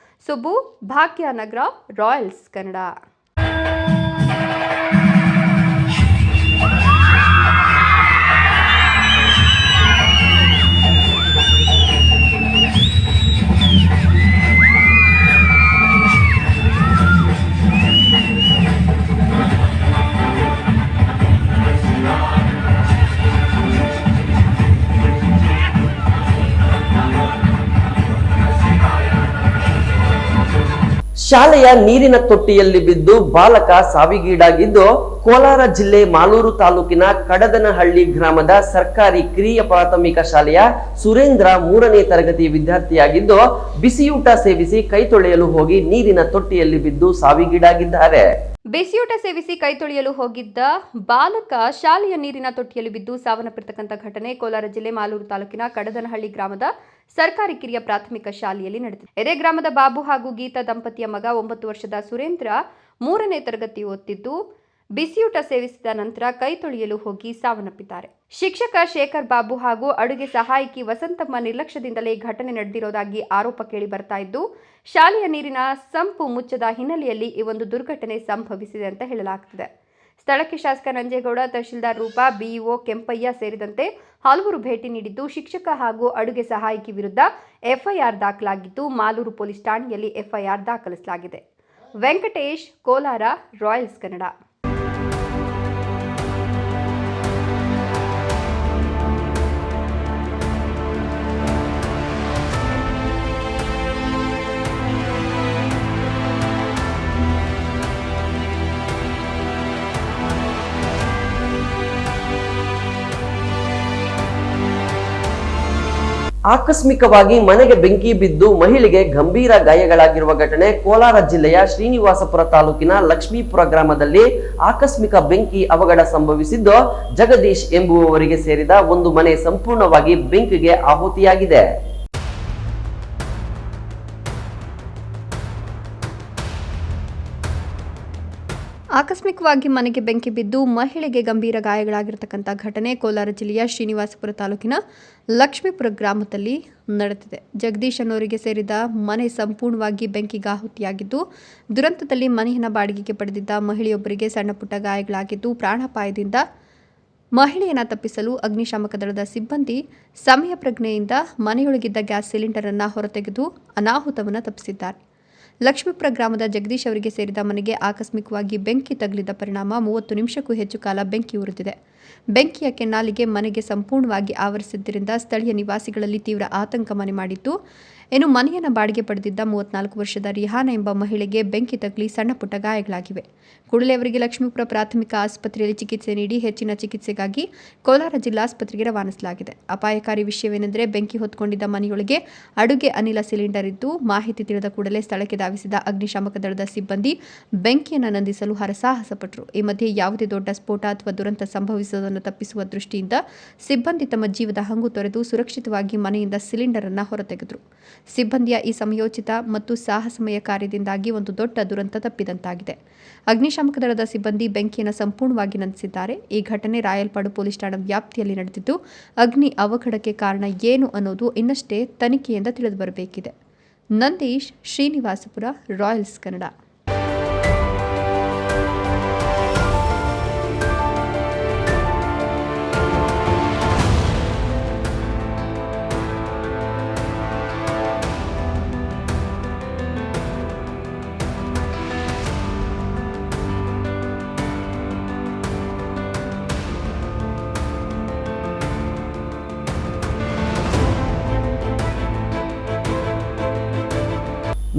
ಸುಬ್ಬು, ಭಾಗ್ಯನಗರ, ರಾಯಲ್ಸ್ ಕನ್ನಡ. ಶಾಲೆಯ ನೀರಿನ ತೊಟ್ಟಿಯಲ್ಲಿ ಬಿದ್ದು ಬಾಲಕ ಸಾವಿಗೀಡಾಗಿದ್ದು, ಕೋಲಾರ ಜಿಲ್ಲೆ ಮಾಲೂರು ತಾಲೂಕಿನ ಕಡದನಹಳ್ಳಿ ಗ್ರಾಮದ ಸರ್ಕಾರಿ ಕಿರಿಯ ಪ್ರಾಥಮಿಕ ಶಾಲೆಯ ಸುರೇಂದ್ರ 3ನೇ ತರಗತಿ ವಿದ್ಯಾರ್ಥಿಯಾಗಿದ್ದು, ಬಿಸಿಯೂಟ ಸೇವಿಸಿ ಕೈ ತೊಳೆಯಲು ಹೋಗಿ ನೀರಿನ ತೊಟ್ಟಿಯಲ್ಲಿ ಬಿದ್ದು ಸಾವಿಗೀಡಾಗಿದ್ದಾರೆ. ಬಿಸಿಯೂಟ ಸೇವಿಸಿ ಕೈ ತೊಳೆಯಲು ಹೋಗಿದ್ದ ಬಾಲಕ ಶಾಲೆಯ ನೀರಿನ ತೊಟ್ಟಿಯಲ್ಲಿ ಬಿದ್ದು ಸಾವನ್ನಪ್ಪಿರತಕ್ಕಂಥ ಘಟನೆ ಕೋಲಾರ ಜಿಲ್ಲೆ ಮಾಲೂರು ತಾಲೂಕಿನ ಕಡದನಹಳ್ಳಿ ಗ್ರಾಮದ ಸರ್ಕಾರಿ ಕಿರಿಯ ಪ್ರಾಥಮಿಕ ಶಾಲೆಯಲ್ಲಿ ನಡೆದಿದೆ. ಇದೇ ಗ್ರಾಮದ ಬಾಬು ಹಾಗೂ ಗೀತಾ ದಂಪತಿಯ ಮಗ 9 ವರ್ಷದ ಸುರೇಂದ್ರ 3ನೇ ತರಗತಿ ಓದುತ್ತಿದ್ದು, ಬಿಸಿಯೂಟ ಸೇವಿಸಿದ ನಂತರ ಕೈ ತೊಳೆಯಲು ಹೋಗಿ ಸಾವನ್ನಪ್ಪಿದ್ದಾರೆ. ಶಿಕ್ಷಕ ಶೇಖರ್ ಬಾಬು ಹಾಗೂ ಅಡುಗೆ ಸಹಾಯಕಿ ವಸಂತಮ್ಮ ನಿರ್ಲಕ್ಷ್ಯದಿಂದಲೇ ಘಟನೆ ನಡೆದಿರೋದಾಗಿ ಆರೋಪ ಕೇಳಿ ಬರ್ತಾ ಇದ್ದು, ಶಾಲೆಯ ನೀರಿನ ಸಂಪು ಮುಚ್ಚದ ಹಿನ್ನೆಲೆಯಲ್ಲಿ ಈ ಒಂದು ದುರ್ಘಟನೆ ಸಂಭವಿಸಿದೆ ಅಂತ ಹೇಳಲಾಗುತ್ತಿದೆ. ಸ್ಥಳಕ್ಕೆ ಶಾಸಕ ನಂಜೇಗೌಡ, ತಹಶೀಲ್ದಾರ್ ರೂಪಾ, BEO ಕೆಂಪಯ್ಯ ಸೇರಿದಂತೆ ಹಲವರು ಭೇಟಿ ನೀಡಿದ್ದು, ಶಿಕ್ಷಕ ಹಾಗೂ ಅಡುಗೆ ಸಹಾಯಕಿ ವಿರುದ್ಧ FIR ದಾಖಲಾಗಿದ್ದು, ಮಾಲೂರು ಪೊಲೀಸ್ ಠಾಣೆಯಲ್ಲಿ FIR ದಾಖಲಿಸಲಾಗಿದೆ. ವೆಂಕಟೇಶ್, ಕೋಲಾರ, ರಾಯಲ್ಸ್ ಕನ್ನಡ. ಆಕಸ್ಮಿಕವಾಗಿ ಮನೆಗೆ ಬೆಂಕಿ ಬಿದ್ದು ಮಹಿಳೆಗೆ ಗಂಭೀರ ಗಾಯಗಳಾಗಿರುವ ಘಟನೆ ಕೋಲಾರ ಜಿಲ್ಲೆಯ ಶ್ರೀನಿವಾಸಪುರ ತಾಲೂಕಿನ ಲಕ್ಷ್ಮೀಪುರ ಗ್ರಾಮದಲ್ಲಿ ಆಕಸ್ಮಿಕ ಬೆಂಕಿ ಅವಘಡ ಸಂಭವಿಸಿದ್ದು, ಜಗದೀಶ್ ಎಂಬುವವರಿಗೆ ಸೇರಿದ ಒಂದು ಮನೆ ಸಂಪೂರ್ಣವಾಗಿ ಬೆಂಕಿಗೆ ಆಹುತಿಯಾಗಿದೆ. ಆಕಸ್ಮಿಕವಾಗಿ ಮನೆಗೆ ಬೆಂಕಿ ಬಿದ್ದು ಮಹಿಳೆಗೆ ಗಂಭೀರ ಗಾಯಗಳಾಗಿರತಕ್ಕಂಥ ಘಟನೆ ಕೋಲಾರ ಜಿಲ್ಲೆಯ ಶ್ರೀನಿವಾಸಪುರ ತಾಲೂಕಿನ ಲಕ್ಷ್ಮೀಪುರ ಗ್ರಾಮದಲ್ಲಿ ನಡೆದಿದೆ. ಜಗದೀಶ್ ಅನ್ನೋರಿಗೆ ಸೇರಿದ ಮನೆ ಸಂಪೂರ್ಣವಾಗಿ ಬೆಂಕಿಗಾಹುತಿಯಾಗಿದ್ದು, ದುರಂತದಲ್ಲಿ ಮನೆಯನ್ನು ಬಾಡಿಗೆಗೆ ಪಡೆದಿದ್ದ ಮಹಿಳೆಯೊಬ್ಬರಿಗೆ ಸಣ್ಣ ಪುಟ್ಟ ಗಾಯಗಳಾಗಿದ್ದು, ಪ್ರಾಣಾಪಾಯದಿಂದ ಮಹಿಳೆಯನ್ನು ತಪ್ಪಿಸಲು ಅಗ್ನಿಶಾಮಕ ದಳದ ಸಿಬ್ಬಂದಿ ಸಮಯ ಪ್ರಜ್ಞೆಯಿಂದ ಮನೆಯೊಳಗಿದ್ದ ಗ್ಯಾಸ್ ಸಿಲಿಂಡರ್ ಅನ್ನು ಹೊರತೆಗೆದು ಅನಾಹುತವನ್ನು ತಪ್ಪಿಸಿದ್ದಾರೆ. ಲಕ್ಷ್ಮೀಪುರ ಗ್ರಾಮದ ಜಗದೀಶ್ ಅವರಿಗೆ ಸೇರಿದ ಮನೆಗೆ ಆಕಸ್ಮಿಕವಾಗಿ ಬೆಂಕಿ ತಗುಲಿದ ಪರಿಣಾಮ 30 ನಿಮಿಷಕ್ಕೂ ಹೆಚ್ಚು ಕಾಲ ಬೆಂಕಿ ಉರಿದಿದೆ. ಬೆಂಕಿಯ ಕೆನ್ನಾಲಿಗೆ ಮನೆಗೆ ಸಂಪೂರ್ಣವಾಗಿ ಆವರಿಸಿದ್ದರಿಂದ ಸ್ಥಳೀಯ ನಿವಾಸಿಗಳಲ್ಲಿ ತೀವ್ರ ಆತಂಕ ಮನೆ ಮಾಡಿತ್ತು. ಇನ್ನು ಮನೆಯನ್ನು ಬಾಡಿಗೆ ಪಡೆದಿದ್ದ 34 ವರ್ಷದ ರಿಹಾನ ಎಂಬ ಮಹಿಳೆಗೆ ಬೆಂಕಿ ತಗುಲಿ ಸಣ್ಣ ಪುಟ್ಟ ಗಾಯಗಳಾಗಿವೆ. ಕೂಡಲೇ ಅವರಿಗೆ ಲಕ್ಷ್ಮೀಪುರ ಪ್ರಾಥಮಿಕ ಆಸ್ಪತ್ರೆಯಲ್ಲಿ ಚಿಕಿತ್ಸೆ ನೀಡಿ ಹೆಚ್ಚಿನ ಚಿಕಿತ್ಸೆಗಾಗಿ ಕೋಲಾರ ಜಿಲ್ಲಾಸ್ಪತ್ರೆಗೆ ರವಾನಿಸಲಾಗಿದೆ. ಅಪಾಯಕಾರಿ ವಿಷಯವೇನೆಂದರೆ ಬೆಂಕಿ ಹೊತ್ತುಕೊಂಡಿದ್ದ ಮನೆಯೊಳಗೆ ಅಡುಗೆ ಅನಿಲ ಸಿಲಿಂಡರ್ ಇದ್ದು, ಮಾಹಿತಿ ತಿಳಿದ ಕೂಡಲೇ ಸ್ಥಳಕ್ಕೆ ಧಾವಿಸಿದ ಅಗ್ನಿಶಾಮಕ ದಳದ ಸಿಬ್ಬಂದಿ ಬೆಂಕಿಯನ್ನು ನಂದಿಸಲು ಹರಸಾಹಸ ಪಟ್ಟರು. ಈ ಮಧ್ಯೆ ಯಾವುದೇ ದೊಡ್ಡ ಸ್ಫೋಟ ಅಥವಾ ದುರಂತ ಸಂಭವಿಸುವುದನ್ನು ತಪ್ಪಿಸುವ ದೃಷ್ಟಿಯಿಂದ ಸಿಬ್ಬಂದಿ ತಮ್ಮ ಜೀವದ ಹಂಗು ತೊರೆದು ಸುರಕ್ಷಿತವಾಗಿ ಮನೆಯಿಂದ ಸಿಲಿಂಡರ್ ಅನ್ನು ಹೊರತೆಗೆದರು. ಸಿಬ್ಬಂದಿಯ ಈ ಸಮಯೋಚಿತ ಮತ್ತು ಸಾಹಸಮಯ ಕಾರ್ಯದಿಂದಾಗಿ ಒಂದು ದೊಡ್ಡ ದುರಂತ ತಪ್ಪಿದಂತಾಗಿದೆ. ಅಗ್ನಿಶಾಮಕ ದಳದ ಸಿಬ್ಬಂದಿ ಬೆಂಕಿಯನ್ನು ಸಂಪೂರ್ಣವಾಗಿ ನಂದಿಸಿದ್ದಾರೆ. ಈ ಘಟನೆ ರಾಯಲ್ಪಾಡು ಪೊಲೀಸ್ ಠಾಣಾ ವ್ಯಾಪ್ತಿಯಲ್ಲಿ ನಡೆದಿದ್ದು, ಅಗ್ನಿ ಅವಘಡಕ್ಕೆ ಕಾರಣ ಏನು ಅನ್ನೋದು ಇನ್ನಷ್ಟೇ ತನಿಖೆಯಿಂದ ತಿಳಿದುಬರಬೇಕಿದೆ. ನಂದೀಶ್, ಶ್ರೀನಿವಾಸಪುರ, ರಾಯಲ್ಸ್ ಕನ್ನಡ.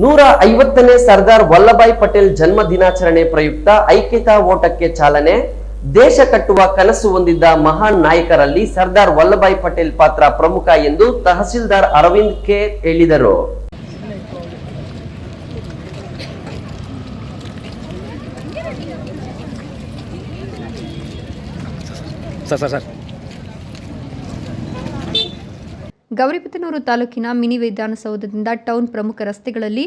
ನೂರ 50ನೇ ಸರ್ದಾರ್ ವಲ್ಲಭಾಯ್ ಪಟೇಲ್ ಜನ್ಮ ದಿನಾಚರಣೆ ಪ್ರಯುಕ್ತ ಐಕ್ಯತಾ ಓಟಕ್ಕೆ ಚಾಲನೆ. ದೇಶ ಕಟ್ಟುವ ಕನಸು ಹೊಂದಿದ್ದ ಮಹಾನ್ ನಾಯಕರಲ್ಲಿ ಸರ್ದಾರ್ ವಲ್ಲಭಾಯ್ ಪಟೇಲ್ ಪಾತ್ರ ಪ್ರಮುಖ ಎಂದು ತಹಸೀಲ್ದಾರ್ ಅರವಿಂದ್ ಕೆ ಹೇಳಿದರು. ಗೌರಿಬಿದನೂರು ತಾಲೂಕಿನ ಮಿನಿ ವಿಧಾನಸೌಧದಿಂದ ಟೌನ್ ಪ್ರಮುಖ ರಸ್ತೆಗಳಲ್ಲಿ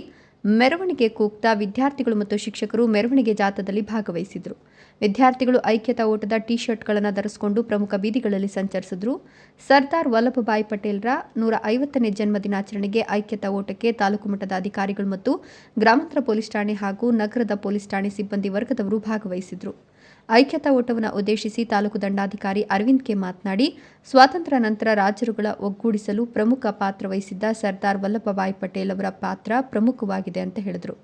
ಮೆರವಣಿಗೆ ಕೂಗ್ತಾ ವಿದ್ಯಾರ್ಥಿಗಳು ಮತ್ತು ಶಿಕ್ಷಕರು ಮೆರವಣಿಗೆ ಜಾಥಾದಲ್ಲಿ ಭಾಗವಹಿಸಿದರು. ವಿದ್ಯಾರ್ಥಿಗಳು ಐಕ್ಯತಾ ಓಟದ ಟಿ ಶರ್ಟ್ಗಳನ್ನು ಧರಿಸಿಕೊಂಡು ಪ್ರಮುಖ ಬೀದಿಗಳಲ್ಲಿ ಸಂಚರಿಸಿದರು. ಸರ್ದಾರ್ ವಲ್ಲಭಭಾಯ್ ಪಟೇಲ್ರ 150ನೇ ಜನ್ಮ ದಿನಾಚರಣೆಗೆ ಐಕ್ಯತಾ ಓಟಕ್ಕೆ ತಾಲೂಕು ಮಟ್ಟದ ಅಧಿಕಾರಿಗಳು ಮತ್ತು ಗ್ರಾಮಾಂತರ ಪೊಲೀಸ್ ಠಾಣೆ ಹಾಗೂ ನಗರದ ಪೊಲೀಸ್ ಠಾಣೆ ಸಿಬ್ಬಂದಿ ವರ್ಗದವರು ಭಾಗವಹಿಸಿದರು. ಐಕ್ಯತಾ ಓಟವನ್ನು ಉದ್ದೇಶಿಸಿ ತಾಲೂಕು ದಂಡಾಧಿಕಾರಿ ಅರವಿಂದ್ ಕೆ ಮಾತನಾಡಿ, ಸ್ವಾತಂತ್ರ್ಯ ನಂತರ ರಾಜರುಗಳ ಒಗ್ಗೂಡಿಸಲು ಪ್ರಮುಖ ಪಾತ್ರ ವಹಿಸಿದ್ದ ಸರ್ದಾರ್ ವಲ್ಲಭಭಾಯ್ ಪಟೇಲ್ ಅವರ ಪಾತ್ರ ಪ್ರಮುಖವಾಗಿದೆ ಅಂತ ಹೇಳಿದರು.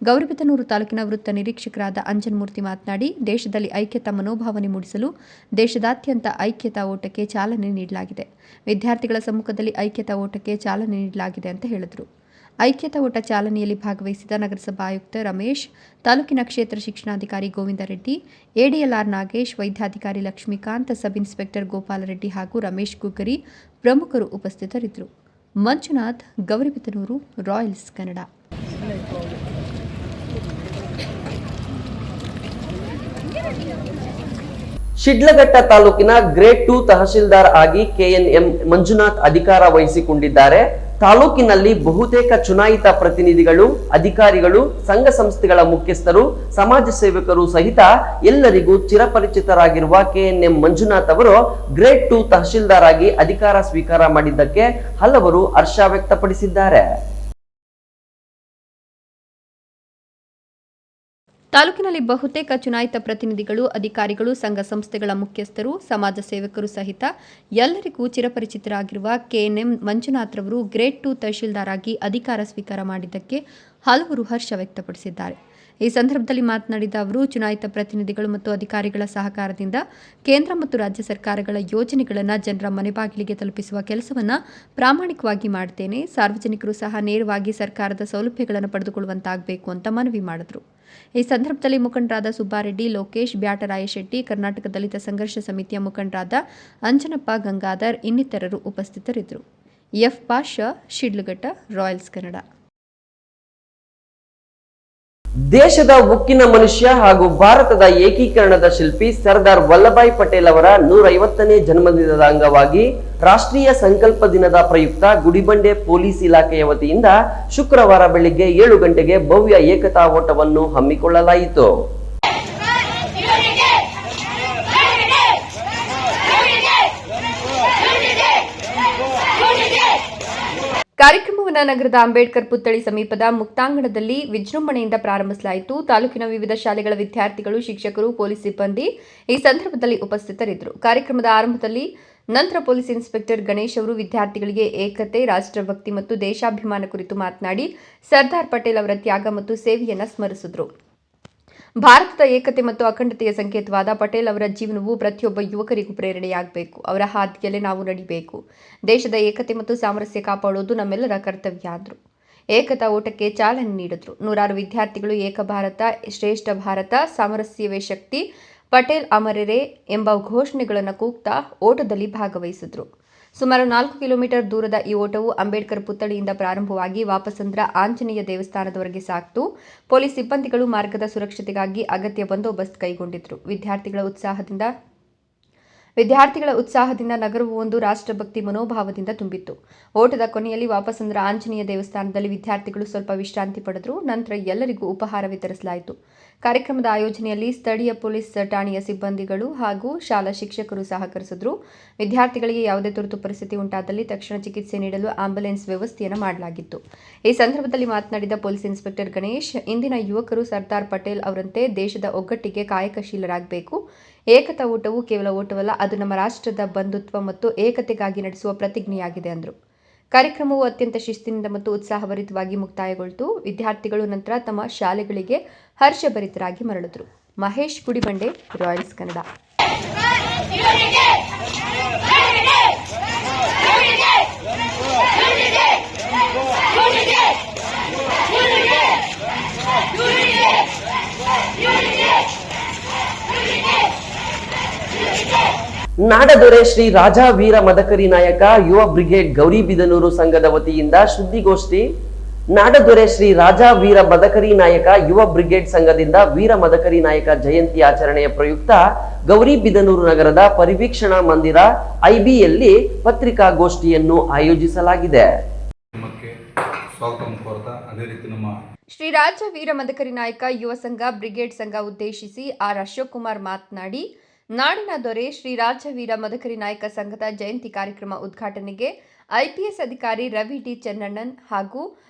ಗೌರಿಬಿದನೂರು ತಾಲೂಕಿನ ವೃತ್ತ ನಿರೀಕ್ಷಕರಾದ ಅಂಜನ್ಮೂರ್ತಿ ಮಾತನಾಡಿ, ದೇಶದಲ್ಲಿ ಐಕ್ಯತಾ ಮನೋಭಾವನೆ ಮೂಡಿಸಲು ದೇಶದಾದ್ಯಂತ ಐಕ್ಯತಾ ಓಟಕ್ಕೆ ಚಾಲನೆ ನೀಡಲಾಗಿದೆ. ವಿದ್ಯಾರ್ಥಿಗಳ ಸಮ್ಮುಖದಲ್ಲಿ ಐಕ್ಯತಾ ಓಟಕ್ಕೆ ಚಾಲನೆ ನೀಡಲಾಗಿದೆ ಅಂತ ಹೇಳಿದರು. ಐಕ್ಯತಾ ಓಟ ಚಾಲನೆಯಲ್ಲಿ ಭಾಗವಹಿಸಿದ ನಗರಸಭಾ ಆಯುಕ್ತ ರಮೇಶ್, ತಾಲೂಕಿನ ಕ್ಷೇತ್ರ ಶಿಕ್ಷಣಾಧಿಕಾರಿ ಗೋವಿಂದ ರೆಡ್ಡಿ, ಎಡಿಎಲ್ಆರ್ ನಾಗೇಶ್, ವೈದ್ಯಾಧಿಕಾರಿ ಲಕ್ಷ್ಮೀಕಾಂತ್, ಸಬ್ ಇನ್ಸ್ಪೆಕ್ಟರ್ ಗೋಪಾಲರೆಡ್ಡಿ ಹಾಗೂ ರಮೇಶ್ ಗುಗ್ಗರಿ ಪ್ರಮುಖರು ಉಪಸ್ಥಿತರಿದ್ದರು. ಮಂಜುನಾಥ್, ಗೌರಿಬಿದನೂರು, ರಾಯಲ್ಸ್ ಕನ್ನಡ. ಶಿಡ್ಲಘಟ್ಟ ತಾಲೂಕಿನ ಗ್ರೇಡ್ 2 ತಹಶೀಲ್ದಾರ್ ಆಗಿ ಕೆಎನ್ಎಂ ಮಂಜುನಾಥ್ ಅಧಿಕಾರ ವಹಿಸಿಕೊಂಡಿದ್ದಾರೆ. ತಾಲೂಕಿನಲ್ಲಿ ಬಹುತೇಕ ಚುನಾಯಿತ ಪ್ರತಿನಿಧಿಗಳು, ಅಧಿಕಾರಿಗಳು, ಸಂಘ ಸಂಸ್ಥೆಗಳ ಮುಖ್ಯಸ್ಥರು, ಸಮಾಜ ಸೇವಕರು ಸಹಿತ ಎಲ್ಲರಿಗೂ ಚಿರಪರಿಚಿತರಾಗಿರುವ ಕೆಎನ್ಎಂ ಮಂಜುನಾಥ್ ಅವರು ಗ್ರೇಡ್ 2 ತಹಶೀಲ್ದಾರ್ ಆಗಿ ಅಧಿಕಾರ ಸ್ವೀಕಾರ ಮಾಡಿದ್ದಕ್ಕೆ ಹಲವರು ಹರ್ಷ ವ್ಯಕ್ತಪಡಿಸಿದ್ದಾರೆ. ತಾಲೂಕಿನಲ್ಲಿ ಬಹುತೇಕ ಚುನಾಯಿತ ಪ್ರತಿನಿಧಿಗಳು, ಅಧಿಕಾರಿಗಳು, ಸಂಘ ಸಂಸ್ಥೆಗಳ ಮುಖ್ಯಸ್ಥರು, ಸಮಾಜ ಸೇವಕರು ಸಹಿತ ಎಲ್ಲರಿಗೂ ಚಿರಪರಿಚಿತರಾಗಿರುವ ಕೆಎನ್ಎಂ ಮಂಜುನಾಥ್ರವರು ಗ್ರೇಡ್ 2 ತಹಶೀಲ್ದಾರ್ ಆಗಿ ಅಧಿಕಾರ ಸ್ವೀಕಾರ ಮಾಡಿದ್ದಕ್ಕೆ ಹಲವರು ಹರ್ಷ ವ್ಯಕ್ತಪಡಿಸಿದ್ದಾರೆ. ಈ ಸಂದರ್ಭದಲ್ಲಿ ಮಾತನಾಡಿದ ಅವರು, ಚುನಾಯಿತ ಪ್ರತಿನಿಧಿಗಳು ಮತ್ತು ಅಧಿಕಾರಿಗಳ ಸಹಕಾರದಿಂದ ಕೇಂದ್ರ ಮತ್ತು ರಾಜ್ಯ ಸರ್ಕಾರಗಳ ಯೋಜನೆಗಳನ್ನು ಜನರ ಮನೆ ಬಾಗಿಲಿಗೆ ತಲುಪಿಸುವ ಕೆಲಸವನ್ನು ಪ್ರಾಮಾಣಿಕವಾಗಿ ಮಾಡುತ್ತೇನೆ. ಸಾರ್ವಜನಿಕರು ಸಹ ನೇರವಾಗಿ ಸರ್ಕಾರದ ಸೌಲಭ್ಯಗಳನ್ನು ಪಡೆದುಕೊಳ್ಳುವಂತಾಗಬೇಕು ಅಂತ ಮನವಿ ಮಾಡಿದರು. ಈ ಸಂದರ್ಭದಲ್ಲಿ ಮುಖಂಡರಾದ ಸುಬ್ಬಾರೆಡ್ಡಿ, ಲೋಕೇಶ್, ಬ್ಯಾಟರಾಯಶೆಟ್ಟಿ, ಕರ್ನಾಟಕ ದಲಿತ ಸಂಘರ್ಷ ಸಮಿತಿಯ ಮುಖಂಡರಾದ ಅಂಜನಪ್ಪ, ಗಂಗಾಧರ್ ಇನ್ನಿತರರು ಉಪಸ್ಥಿತರಿದ್ದರು. F Pasha, Shidlaghatta, Royals Kannada. ದೇಶದ ಉಕ್ಕಿನ ಮನುಷ್ಯ ಹಾಗೂ ಭಾರತದ ಏಕೀಕರಣದ ಶಿಲ್ಪಿ ಸರ್ದಾರ್ ವಲ್ಲಭಾಯ್ ಪಟೇಲ್ ಅವರ 150ನೇ ಜನ್ಮದಿನದ ಅಂಗವಾಗಿ ರಾಷ್ಟ್ರೀಯ ಸಂಕಲ್ಪ ದಿನದ ಪ್ರಯುಕ್ತ ಗುಡಿಬಂಡೆ ಪೊಲೀಸ್ ಇಲಾಖೆಯ ವತಿಯಿಂದ ಶುಕ್ರವಾರ ಬೆಳಿಗ್ಗೆ 7 ಗಂಟೆಗೆ ಭವ್ಯ ಏಕತಾ ಓಟವನ್ನು ಹಮ್ಮಿಕೊಳ್ಳಲಾಯಿತು. ಕಾರ್ಯಕ್ರಮವನ್ನು ನಗರದ ಅಂಬೇಡ್ಕರ್ ಪುತ್ಥಳಿ ಸಮೀಪದ ಮುಕ್ತಾಂಗಣದಲ್ಲಿ ವಿಜೃಂಭಣೆಯಿಂದ ಪ್ರಾರಂಭಿಸಲಾಯಿತು. ತಾಲೂಕಿನ ವಿವಿಧ ಶಾಲೆಗಳ ವಿದ್ಯಾರ್ಥಿಗಳು, ಶಿಕ್ಷಕರು, ಪೊಲೀಸ್ ಸಿಬ್ಬಂದಿ ಈ ಸಂದರ್ಭದಲ್ಲಿ ಉಪಸ್ಥಿತರಿದ್ದರು. ಕಾರ್ಯಕ್ರಮದ ಆರಂಭದಲ್ಲಿ ನಂತರ ಪೊಲೀಸ್ ಇನ್ಸ್ಪೆಕ್ಟರ್ ಗಣೇಶ್ ಅವರು ವಿದ್ಯಾರ್ಥಿಗಳಿಗೆ ಏಕತೆ, ರಾಷ್ಟ್ರಭಕ್ತಿ ಮತ್ತು ದೇಶಾಭಿಮಾನ ಕುರಿತು ಮಾತನಾಡಿ ಸರ್ದಾರ್ ಪಟೇಲ್ ಅವರ ತ್ಯಾಗ ಮತ್ತು ಸೇವೆಯನ್ನು ಸ್ಮರಿಸಿದರು. ಭಾರತದ ಏಕತೆ ಮತ್ತು ಅಖಂಡತೆಯ ಸಂಕೇತವಾದ ಪಟೇಲ್ ಅವರ ಜೀವನವು ಪ್ರತಿಯೊಬ್ಬ ಯುವಕರಿಗೂ ಪ್ರೇರಣೆಯಾಗಬೇಕು. ಅವರ ಹಾದಿಯಲ್ಲೇ ನಾವು ನಡಿಬೇಕು. ದೇಶದ ಏಕತೆ ಮತ್ತು ಸಾಮರಸ್ಯ ಕಾಪಾಡುವುದು ನಮ್ಮೆಲ್ಲರ ಕರ್ತವ್ಯ ಅಂದರು. ಏಕತಾ ಓಟಕ್ಕೆ ಚಾಲನೆ ನೀಡಿದರು. ನೂರಾರು ವಿದ್ಯಾರ್ಥಿಗಳು ಏಕ ಭಾರತ, ಶ್ರೇಷ್ಠ ಭಾರತ, ಸಾಮರಸ್ಯವೇ ಶಕ್ತಿ, ಪಟೇಲ್ ಅಮರರೇ ಎಂಬ ಘೋಷಣೆಗಳನ್ನು ಕೂಗ್ತಾ ಓಟದಲ್ಲಿ ಭಾಗವಹಿಸಿದರು. ಸುಮಾರು 4 ಕಿಲೋಮೀಟರ್ ದೂರದ ಈ ಓಟವು ಅಂಬೇಡ್ಕರ್ ಪುತ್ಥಳಿಯಿಂದ ಪ್ರಾರಂಭವಾಗಿ ವಾಪಸಂದ್ರ ಆಂಜನೇಯ ದೇವಸ್ಥಾನದವರೆಗೆ ಸಾಗಿತು. ಪೊಲೀಸ್ ಸಿಬ್ಬಂದಿಗಳು ಮಾರ್ಗದ ಸುರಕ್ಷತೆಗಾಗಿ ಅಗತ್ಯ ಬಂದೋಬಸ್ತ್ ಕೈಗೊಂಡಿದ್ದರು. ವಿದ್ಯಾರ್ಥಿಗಳ ಉತ್ಸಾಹದಿಂದ ನಗರವು ಒಂದು ರಾಷ್ಟ್ರಭಕ್ತಿ ಮನೋಭಾವದಿಂದ ತುಂಬಿತ್ತು. ಓಟದ ಕೊನೆಯಲ್ಲಿ ವಾಪಸಂದ್ರ ಆಂಜನೇಯ ದೇವಸ್ಥಾನದಲ್ಲಿ ವಿದ್ಯಾರ್ಥಿಗಳು ಸ್ವಲ್ಪ ವಿಶ್ರಾಂತಿ ಪಡೆದರು. ನಂತರ ಎಲ್ಲರಿಗೂ ಉಪಹಾರ ವಿತರಿಸಲಾಯಿತು. ಕಾರ್ಯಕ್ರಮದ ಆಯೋಜನೆಯಲ್ಲಿ ಸ್ಥಳೀಯ ಪೊಲೀಸ್ ಠಾಣೆಯ ಸಿಬ್ಬಂದಿಗಳು ಹಾಗೂ ಶಾಲಾ ಶಿಕ್ಷಕರು ಸಹಕರಿಸಿದರು. ವಿದ್ಯಾರ್ಥಿಗಳಿಗೆ ಯಾವುದೇ ತುರ್ತು ಪರಿಸ್ಥಿತಿ ಉಂಟಾದಲ್ಲಿ ತಕ್ಷಣ ಚಿಕಿತ್ಸೆ ನೀಡಲು ಆಂಬ್ಯುಲೆನ್ಸ್ ವ್ಯವಸ್ಥೆಯನ್ನು ಮಾಡಲಾಗಿತ್ತು. ಈ ಸಂದರ್ಭದಲ್ಲಿ ಮಾತನಾಡಿದ ಪೊಲೀಸ್ ಇನ್ಸ್ಪೆಕ್ಟರ್ ಗಣೇಶ್, ಇಂದಿನ ಯುವಕರು ಸರ್ದಾರ್ ಪಟೇಲ್ ಅವರಂತೆ ದೇಶದ ಒಗ್ಗಟ್ಟಿಗೆ ಕಾಯಕಶೀಲರಾಗಬೇಕು. ಏಕತಾ ಓಟವು ಕೇವಲ ಓಟವಲ್ಲ, ಅದು ನಮ್ಮ ರಾಷ್ಟ್ರದ ಬಂಧುತ್ವ ಮತ್ತು ಏಕತೆಗಾಗಿ ನಡೆಸುವ ಪ್ರತಿಜ್ಞೆಯಾಗಿದೆ ಎಂದರು. ಕಾರ್ಯಕ್ರಮವು ಅತ್ಯಂತ ಶಿಸ್ತಿನಿಂದ ಮತ್ತು ಉತ್ಸಾಹಭರಿತವಾಗಿ ಮುಕ್ತಾಯಗೊಳ್ತು. ವಿದ್ಯಾರ್ಥಿಗಳು ನಂತರ ತಮ್ಮ ಶಾಲೆಗಳಿಗೆ ಹರ್ಷಭರಿತರಾಗಿ ಮರಳಿದರು. ಮಹೇಶ್ ಗುಡಿಬಂಡೆ, ರಾಯಲ್ಸ್ ಕನ್ನಡ. ನಾಡದೊರೆ ಶ್ರೀ ರಾಜಾ ವೀರ ಮದಕರಿ ನಾಯಕ ಯುವ ಬ್ರಿಗೇಡ್ ಗೌರಿಬಿದನೂರು ಸಂಘದ ವತಿಯಿಂದ ಸುದ್ದಿಗೋಷ್ಠಿ. ನಾಡದೊರೆ ಶ್ರೀ ರಾಜಾ ವೀರ ಮದಕರಿ ನಾಯಕ ಯುವ ಬ್ರಿಗೇಡ್ ಸಂಘದಿಂದ ವೀರ ಮದಕರಿ ನಾಯಕ ಜಯಂತಿ ಆಚರಣೆಯ ಪ್ರಯುಕ್ತ ಗೌರಿಬಿದನೂರು ನಗರದ ಪರಿವೀಕ್ಷಣಾ ಮಂದಿರ ಐಬಿಯಲ್ಲಿ ಪತ್ರಿಕಾಗೋಷ್ಠಿಯನ್ನು ಆಯೋಜಿಸಲಾಗಿದೆ. ಶ್ರೀ ರಾಜ ವೀರ ಮದಕರಿ ನಾಯಕ ಯುವ ಸಂಘ ಬ್ರಿಗೇಡ್ ಸಂಘ ಉದ್ದೇಶಿಸಿ ಆರ್ ಅಶೋಕ್ ಕುಮಾರ್ ಮಾತನಾಡಿ, ನಾಡಿನ ದೊರೆ ಶ್ರೀ ರಾಜ ವೀರ ಮದಕರಿ ನಾಯಕ ಸಂಘದ ಜಯಂತಿ ಕಾರ್ಯಕ್ರಮ ಉದ್ಘಾಟನೆಗೆ ಐಪಿಎಸ್ ಅಧಿಕಾರಿ ರವಿ ಡಿ ಚೆನ್ನಣ್ಣನ್ ಹಾಗೂ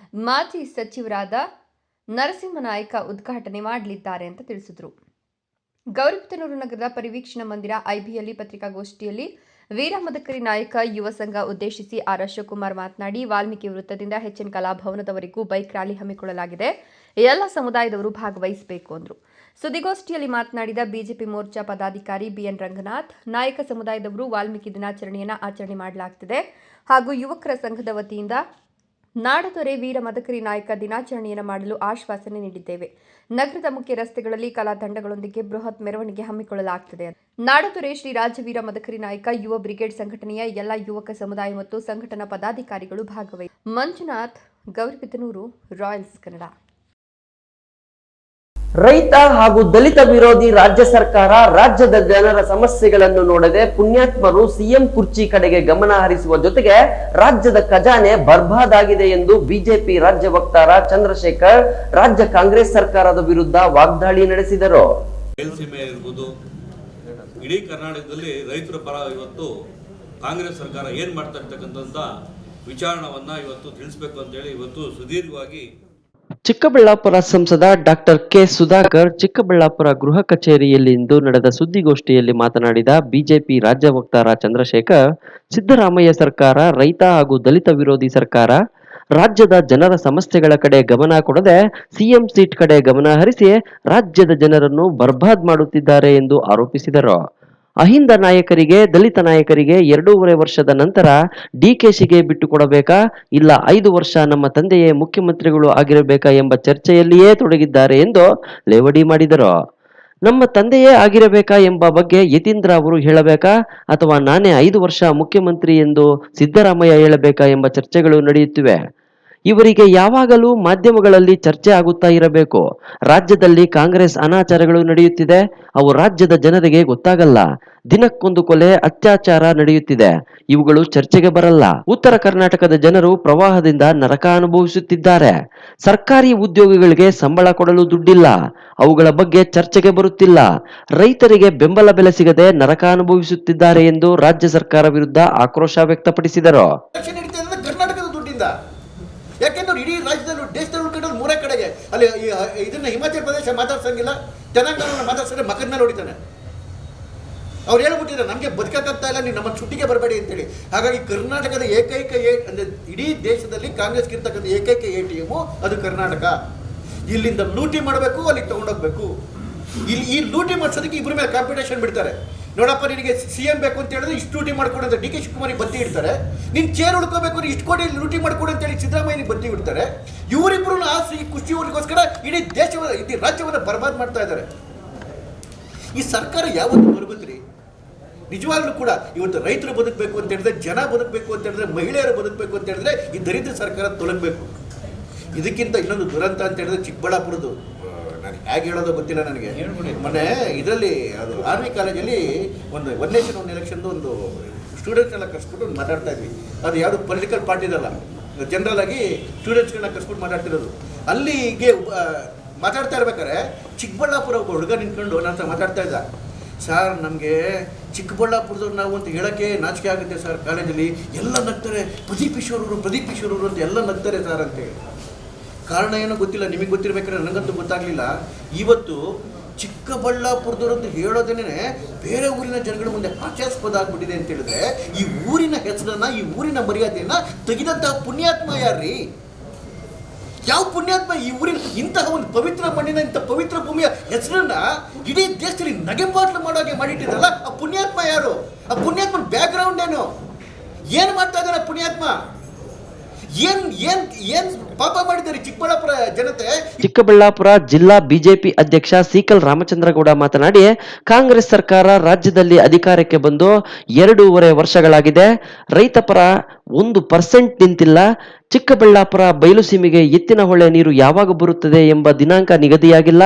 ಮಾಜಿ ಸಚಿವರಾದ ನರಸಿಂಹನಾಯಕ ಉದ್ಘಾಟನೆ ಮಾಡಲಿದ್ದಾರೆ ಅಂತ ತಿಳಿಸಿದರು. ಗೌರಿಬಿದನೂರು ನಗರದ ಪರಿವೀಕ್ಷಣಾ ಮಂದಿರ ಐಬಿಯಲ್ಲಿ ಪತ್ರಿಕಾಗೋಷ್ಠಿಯಲ್ಲಿ ವೀರ ಮದಕರಿ ನಾಯಕ ಯುವ ಸಂಘ ಉದ್ದೇಶಿಸಿ ಆರ್ ಅಶೋಕ್ ಕುಮಾರ್ ಮಾತನಾಡಿ, ವಾಲ್ಮೀಕಿ ವೃತ್ತದಿಂದ ಎಚ್ಎನ್ ಕಲಾಭವನದವರೆಗೂ ಬೈಕ್ ರ್ಯಾಲಿ ಹಮ್ಮಿಕೊಳ್ಳಲಾಗಿದೆ. ಎಲ್ಲ ಸಮುದಾಯದವರು ಭಾಗವಹಿಸಬೇಕು ಎಂದರು. ಸುದ್ದಿಗೋಷ್ಠಿಯಲ್ಲಿ ಮಾತನಾಡಿದ ಬಿಜೆಪಿ ಮೋರ್ಚಾ ಪದಾಧಿಕಾರಿ ಬಿಎನ್ ರಂಗನಾಥ್, ನಾಯಕ ಸಮುದಾಯದವರು ವಾಲ್ಮೀಕಿ ದಿನಾಚರಣೆಯನ್ನು ಆಚರಣೆ ಮಾಡಲಾಗುತ್ತಿದೆ ಹಾಗೂ ಯುವಕರ ಸಂಘದ ವತಿಯಿಂದ ನಾಡದೊರೆ ವೀರ ಮದಕರಿ ನಾಯಕ ದಿನಾಚರಣೆಯನ್ನು ಮಾಡಲು ಆಶ್ವಾಸನೆ ನೀಡಿದ್ದೇವೆ. ನಗರದ ಮುಖ್ಯ ರಸ್ತೆಗಳಲ್ಲಿ ಕಲಾ ತಂಡಗಳೊಂದಿಗೆ ಬೃಹತ್ ಮೆರವಣಿಗೆ ಹಮ್ಮಿಕೊಳ್ಳಲಾಗುತ್ತದೆ. ನಾಡದೊರೆ ಶ್ರೀ ರಾಜವೀರ ಮದಕರಿ ನಾಯಕ ಯುವ ಬ್ರಿಗೇಡ್ ಸಂಘಟನೆಯ ಎಲ್ಲ ಯುವಕ ಸಮುದಾಯ ಮತ್ತು ಸಂಘಟನಾ ಪದಾಧಿಕಾರಿಗಳು ಭಾಗವಹಿಸಿದರು. ಮಂಜುನಾಥ್, ಗೌರಿಬಿದನೂರು, ರಾಯಲ್ಸ್ ಕನ್ನಡ. ರೈತ ಹಾಗೂ ದಲಿತ ವಿರೋಧಿ ರಾಜ್ಯ ಸರ್ಕಾರ ರಾಜ್ಯದ ಜನರ ಸಮಸ್ಯೆಗಳನ್ನು ನೋಡದೆ ಪುಣ್ಯಾತ್ಮರು ಸಿಎಂ ಕುರ್ಚಿ ಕಡೆಗೆ ಗಮನ ಹರಿಸುವ ಜೊತೆಗೆ ರಾಜ್ಯದ ಖಜಾನೆ ಬರ್ಬಾದಾಗಿದೆ ಎಂದು ಬಿಜೆಪಿ ರಾಜ್ಯ ವಕ್ತಾರ ಚಂದ್ರಶೇಖರ್ ರಾಜ್ಯ ಕಾಂಗ್ರೆಸ್ ಸರ್ಕಾರದ ವಿರುದ್ಧ ವಾಗ್ದಾಳಿ ನಡೆಸಿದರು. ಇಡೀ ಕರ್ನಾಟಕದಲ್ಲಿ ರೈತರ ಪರ ಇವತ್ತು ಕಾಂಗ್ರೆಸ್ ಸರ್ಕಾರ ಏನ್ ಮಾಡ್ತಾ ಇರ್ತಕ್ಕಂಥ ವಿಚಾರಣವನ್ನ ಇವತ್ತು ತಿಳಿಸಬೇಕು ಅಂತ ಹೇಳಿ ಇವತ್ತು ಸುದೀರ್ಘವಾಗಿ ಚಿಕ್ಕಬಳ್ಳಾಪುರ ಸಂಸದ ಡಾಕ್ಟರ್ ಕೆ ಸುಧಾಕರ್ ಚಿಕ್ಕಬಳ್ಳಾಪುರ ಗೃಹ ಕಚೇರಿಯಲ್ಲಿ ಇಂದು ನಡೆದ ಸುದ್ದಿಗೋಷ್ಠಿಯಲ್ಲಿ ಮಾತನಾಡಿದ ಬಿಜೆಪಿ ರಾಜ್ಯ ವಕ್ತಾರ ಚಂದ್ರಶೇಖರ್, ಸಿದ್ದರಾಮಯ್ಯ ಸರ್ಕಾರ ರೈತ ಹಾಗೂ ದಲಿತ ವಿರೋಧಿ ಸರ್ಕಾರ. ರಾಜ್ಯದ ಜನರ ಸಮಸ್ಯೆಗಳ ಕಡೆ ಗಮನ ಕೊಡದೆ ಸಿಎಂ ಸೀಟ್ ಕಡೆ ಗಮನ ಹರಿಸಿ ರಾಜ್ಯದ ಜನರನ್ನು ಬರ್ಬಾದ್ ಮಾಡುತ್ತಿದ್ದಾರೆ ಎಂದು ಆರೋಪಿಸಿದರು. ಅಹಿಂದ ನಾಯಕರಿಗೆ, ದಲಿತ ನಾಯಕರಿಗೆ 2.5 ವರ್ಷದ ನಂತರ ಡಿಕೆಶಿಗೆ ಬಿಟ್ಟು ಕೊಡಬೇಕಾ, ಇಲ್ಲ 5 ವರ್ಷ ನಮ್ಮ ತಂದೆಯೇ ಮುಖ್ಯಮಂತ್ರಿಗಳು ಆಗಿರಬೇಕಾ ಎಂಬ ಚರ್ಚೆಯಲ್ಲಿಯೇ ತೊಡಗಿದ್ದಾರೆ ಎಂದು ಲೇವಡಿ ಮಾಡಿದರು. ನಮ್ಮ ತಂದೆಯೇ ಆಗಿರಬೇಕಾ ಎಂಬ ಬಗ್ಗೆ ಯತೀಂದ್ರ ಅವರು ಹೇಳಬೇಕಾ ಅಥವಾ ನಾನೇ 5 ವರ್ಷ ಮುಖ್ಯಮಂತ್ರಿ ಎಂದು ಸಿದ್ದರಾಮಯ್ಯ ಹೇಳಬೇಕಾ ಎಂಬ ಚರ್ಚೆಗಳು ನಡೆಯುತ್ತಿವೆ. ಇವರಿಗೆ ಯಾವಾಗಲೂ ಮಾಧ್ಯಮಗಳಲ್ಲಿ ಚರ್ಚೆ ಆಗುತ್ತಾ ಇರಬೇಕು. ರಾಜ್ಯದಲ್ಲಿ ಕಾಂಗ್ರೆಸ್ ಅನಾಚಾರಗಳು ನಡೆಯುತ್ತಿದೆ, ಅವು ರಾಜ್ಯದ ಜನರಿಗೆ ಗೊತ್ತಾಗಲ್ಲ. ದಿನಕ್ಕೊಂದು ಕೊಲೆ, ಅತ್ಯಾಚಾರ ನಡೆಯುತ್ತಿದೆ, ಇವುಗಳು ಚರ್ಚೆಗೆ ಬರಲ್ಲ. ಉತ್ತರ ಕರ್ನಾಟಕದ ಜನರು ಪ್ರವಾಹದಿಂದ ನರಕ ಅನುಭವಿಸುತ್ತಿದ್ದಾರೆ. ಸರ್ಕಾರಿ ಉದ್ಯೋಗಿಗಳಿಗೆ ಸಂಬಳ ಕೊಡಲು ದುಡ್ಡಿಲ್ಲ, ಅವುಗಳ ಬಗ್ಗೆ ಚರ್ಚೆಗೆ ಬರುತ್ತಿಲ್ಲ. ರೈತರಿಗೆ ಬೆಂಬಲ ಬೆಲೆ ಸಿಗದೆ ನರಕ ಅನುಭವಿಸುತ್ತಿದ್ದಾರೆ ಎಂದು ರಾಜ್ಯ ಸರ್ಕಾರ ವಿರುದ್ಧ ಆಕ್ರೋಶ ವ್ಯಕ್ತಪಡಿಸಿದರು. ಯಾಕೆಂದ್ರೆ ಇಡೀ ರಾಜ್ಯದಲ್ಲಿ ದೇಶದಲ್ಲಿ ಉಳ್ಕೊಂಡ್ರೆ ಮೂರೇ ಕಡೆಗೆ ಅಲ್ಲಿ ಇದನ್ನ ಹಿಮಾಚಲ ಪ್ರದೇಶ ಮಾತಾಡ್ಸಂಗಿಲ್ಲ, ತೆಲಂಗಾಣ ಮಾತಾಡ್ಸಿದ್ರೆ ಮಕ್ಕದ ಮೇಲೆ ಹೊಡಿತಾನೆ. ಅವ್ರು ಹೇಳ್ಬಿಟ್ಟಿದ್ದಾರೆ ನಮಗೆ ಬದುಕಕ್ಕಾಗ್ತಾ ಇಲ್ಲ, ನೀವು ನಮ್ಮ ಚುಟ್ಟಿಗೆ ಬರಬೇಡಿ ಅಂತೇಳಿ. ಹಾಗಾಗಿ ಕರ್ನಾಟಕದ ಏಕೈಕ ಅಂದರೆ ಇಡೀ ದೇಶದಲ್ಲಿ ಕಾಂಗ್ರೆಸ್ಗೆ ಇರ್ತಕ್ಕಂಥ ಏಕೈಕ ATM ಅದು ಕರ್ನಾಟಕ. ಇಲ್ಲಿಂದ ಲೂಟಿ ಮಾಡಬೇಕು, ಅಲ್ಲಿಗೆ ತೊಗೊಂಡೋಗ್ಬೇಕು. ಇಲ್ಲಿ ಈ ಲೂಟಿ ಮಾಡಿಸೋದಕ್ಕೆ ಇಬ್ಬರ ಮೇಲೆ ಕಾಂಪಿಟೇಷನ್ ಬಿಡ್ತಾರೆ. ನೋಡಪ್ಪ ನಿನಗೆ CM ಬೇಕು ಅಂತ ಹೇಳಿದ್ರೆ ಇಷ್ಟು ಲೂಟಿ ಮಾಡ್ಕೊಡು ಅಂತ DK ಶಿವಕುಮಾರಿಗೆ ಬತ್ತಿ ಇಡ್ತಾರೆ. ನೀನು ಚೇರ್ ಉಳ್ಕೋಬೇಕು ಅಂದ್ರೆ ಇಷ್ಟು ಕೋಟಿ ಲೂಟಿ ಮಾಡ್ಕೊಡು ಅಂತೇಳಿ ಸಿದ್ದರಾಮಯ್ಯನಿಗೆ ಬತ್ತಿ ಬಿಡ್ತಾರೆ. ಇವರಿಬ್ಬರು ಆಸ್ತಿ ಕುಸ್ತಿಯವರಿಗೋಸ್ಕರ ಇಡೀ ದೇಶವನ್ನು ಇಡೀ ರಾಜ್ಯವನ್ನು ಬರ್ಬಾದ್ ಮಾಡ್ತಾ ಇದ್ದಾರೆ. ಈ ಸರ್ಕಾರ ಯಾವತ್ತು ಬರಬೇಕ್ರಿ? ನಿಜವಾಗ್ಲೂ ಕೂಡ ಇವತ್ತು ರೈತರು ಬದುಕಬೇಕು ಅಂತ ಹೇಳಿದ್ರೆ, ಜನ ಬದುಕಬೇಕು ಅಂತ ಹೇಳಿದ್ರೆ, ಮಹಿಳೆಯರು ಬದುಕಬೇಕು ಅಂತ ಹೇಳಿದ್ರೆ ಈ ದರಿದ್ರ ಸರ್ಕಾರ ತೊಲಗಬೇಕು. ಇದಕ್ಕಿಂತ ಇನ್ನೊಂದು ದುರಂತ ಅಂತ ಹೇಳಿದ್ರೆ ಚಿಕ್ಕಬಳ್ಳಾಪುರದ್ದು, ನಾನು ಹೇಗೆ ಹೇಳೋದು ಗೊತ್ತಿಲ್ಲ ನನಗೆ. ಮೊನ್ನೆ ಇದರಲ್ಲಿ ಅದು ಆರ್ಮಿ ಕಾಲೇಜಲ್ಲಿ ಒಂದು 1 ನೇಷನ್ 1 ಎಲೆಕ್ಷನ್ದು ಒಂದು ಸ್ಟೂಡೆಂಟ್ಸ್ನೆಲ್ಲ ಕರ್ಸ್ಬಿಟ್ಟು ಒಂದು ಮಾತಾಡ್ತಾ ಇದ್ವಿ. ಅದು ಯಾವುದು ಪೊಲಿಟಿಕಲ್ ಪಾರ್ಟಿದಲ್ಲ, ಜನರಲ್ ಆಗಿ ಸ್ಟೂಡೆಂಟ್ಸ್ಗಳನ್ನ ಕರ್ಸ್ಬಿಟ್ಟು ಮಾತಾಡ್ತಿರೋದು. ಅಲ್ಲಿಗೆ ಮಾತಾಡ್ತಾ ಇರ್ಬೇಕಾದ್ರೆ ಚಿಕ್ಕಬಳ್ಳಾಪುರ ಒಬ್ಬ ಹುಡುಗ ನಿಂತ್ಕೊಂಡು ನನ್ನ ಹತ್ರ ಮಾತಾಡ್ತಾ ಇದ್ದ. ಸರ್ ನಮಗೆ ಚಿಕ್ಕಬಳ್ಳಾಪುರದವ್ರು ನಾವು ಅಂತ ಹೇಳೋಕ್ಕೆ ನಾಚಿಕೆ ಆಗುತ್ತೆ ಸರ್, ಕಾಲೇಜಲ್ಲಿ ಎಲ್ಲ ನಗ್ತಾರೆ, ಪ್ರದೀಪ್ ಈಶ್ವರವರು ಅಂತ ಎಲ್ಲ ನಗ್ತಾರೆ ಸರ್ ಅಂತೇಳಿ. ಕಾರಣ ಏನೋ ಗೊತ್ತಿಲ್ಲ, ನಿಮಗೆ ಗೊತ್ತಿರಬೇಕಾದ್ರೆ ನನಗಂತೂ ಗೊತ್ತಾಗಲಿಲ್ಲ. ಇವತ್ತು ಚಿಕ್ಕಬಳ್ಳಾಪುರದವ್ರು ಅಂತ ಹೇಳೋದೇನೆ ಬೇರೆ ಊರಿನ ಜನಗಳ ಮುಂದೆ ಹಾಸ್ಯಾಸ್ಪದ ಆಗ್ಬಿಟ್ಟಿದೆ ಅಂತ ಹೇಳಿದ್ರೆ, ಈ ಊರಿನ ಹೆಸರನ್ನ, ಈ ಊರಿನ ಮರ್ಯಾದೆಯನ್ನು ತೆಗೆದಂತಹ ಪುಣ್ಯಾತ್ಮ ಯಾರ್ರೀ? ಯಾವ ಪುಣ್ಯಾತ್ಮ ಈ ಊರಿನ ಇಂತಹ ಒಂದು ಪವಿತ್ರ ಮಣ್ಣಿನ, ಇಂಥ ಪವಿತ್ರ ಭೂಮಿಯ ಹೆಸರನ್ನ ಇಡೀ ದೇಶದಲ್ಲಿ ನಗೆಪಾಟ್ಲು ಮಾಡೋಕೆ ಮಾಡಿಟ್ಟಿದ್ದಲ್ಲ, ಆ ಪುಣ್ಯಾತ್ಮ ಯಾರು? ಆ ಪುಣ್ಯಾತ್ಮನ ಬ್ಯಾಕ್ ಗ್ರೌಂಡ್ ಏನು ಮಾಡ್ತಾ ಇದ್ದಾರೆ ಪುಣ್ಯಾತ್ಮ? ಏನ್ ಪಾಪ ಮಾಡಿದ್ದಾರೆ ಚಿಕ್ಕಬಳ್ಳಾಪುರ ಜನತೆ? ಚಿಕ್ಕಬಳ್ಳಾಪುರ ಜಿಲ್ಲಾ ಬಿಜೆಪಿ ಅಧ್ಯಕ್ಷ ಸೀಕಲ್ ರಾಮಚಂದ್ರಗೌಡ ಮಾತನಾಡಿ, ಕಾಂಗ್ರೆಸ್ ಸರ್ಕಾರ ರಾಜ್ಯದಲ್ಲಿ ಅಧಿಕಾರಕ್ಕೆ ಬಂದು 2.5 ವರ್ಷಗಳಾಗಿದೆ. ರೈತ ಪರ 1% ನಿಂತಿಲ್ಲ. ಚಿಕ್ಕಬಳ್ಳಾಪುರ ಬಯಲು ಸೀಮೆಗೆ ಎತ್ತಿನಹೊಳೆ ನೀರು ಯಾವಾಗ ಬರುತ್ತದೆ ಎಂಬ ದಿನಾಂಕ ನಿಗದಿಯಾಗಿಲ್ಲ.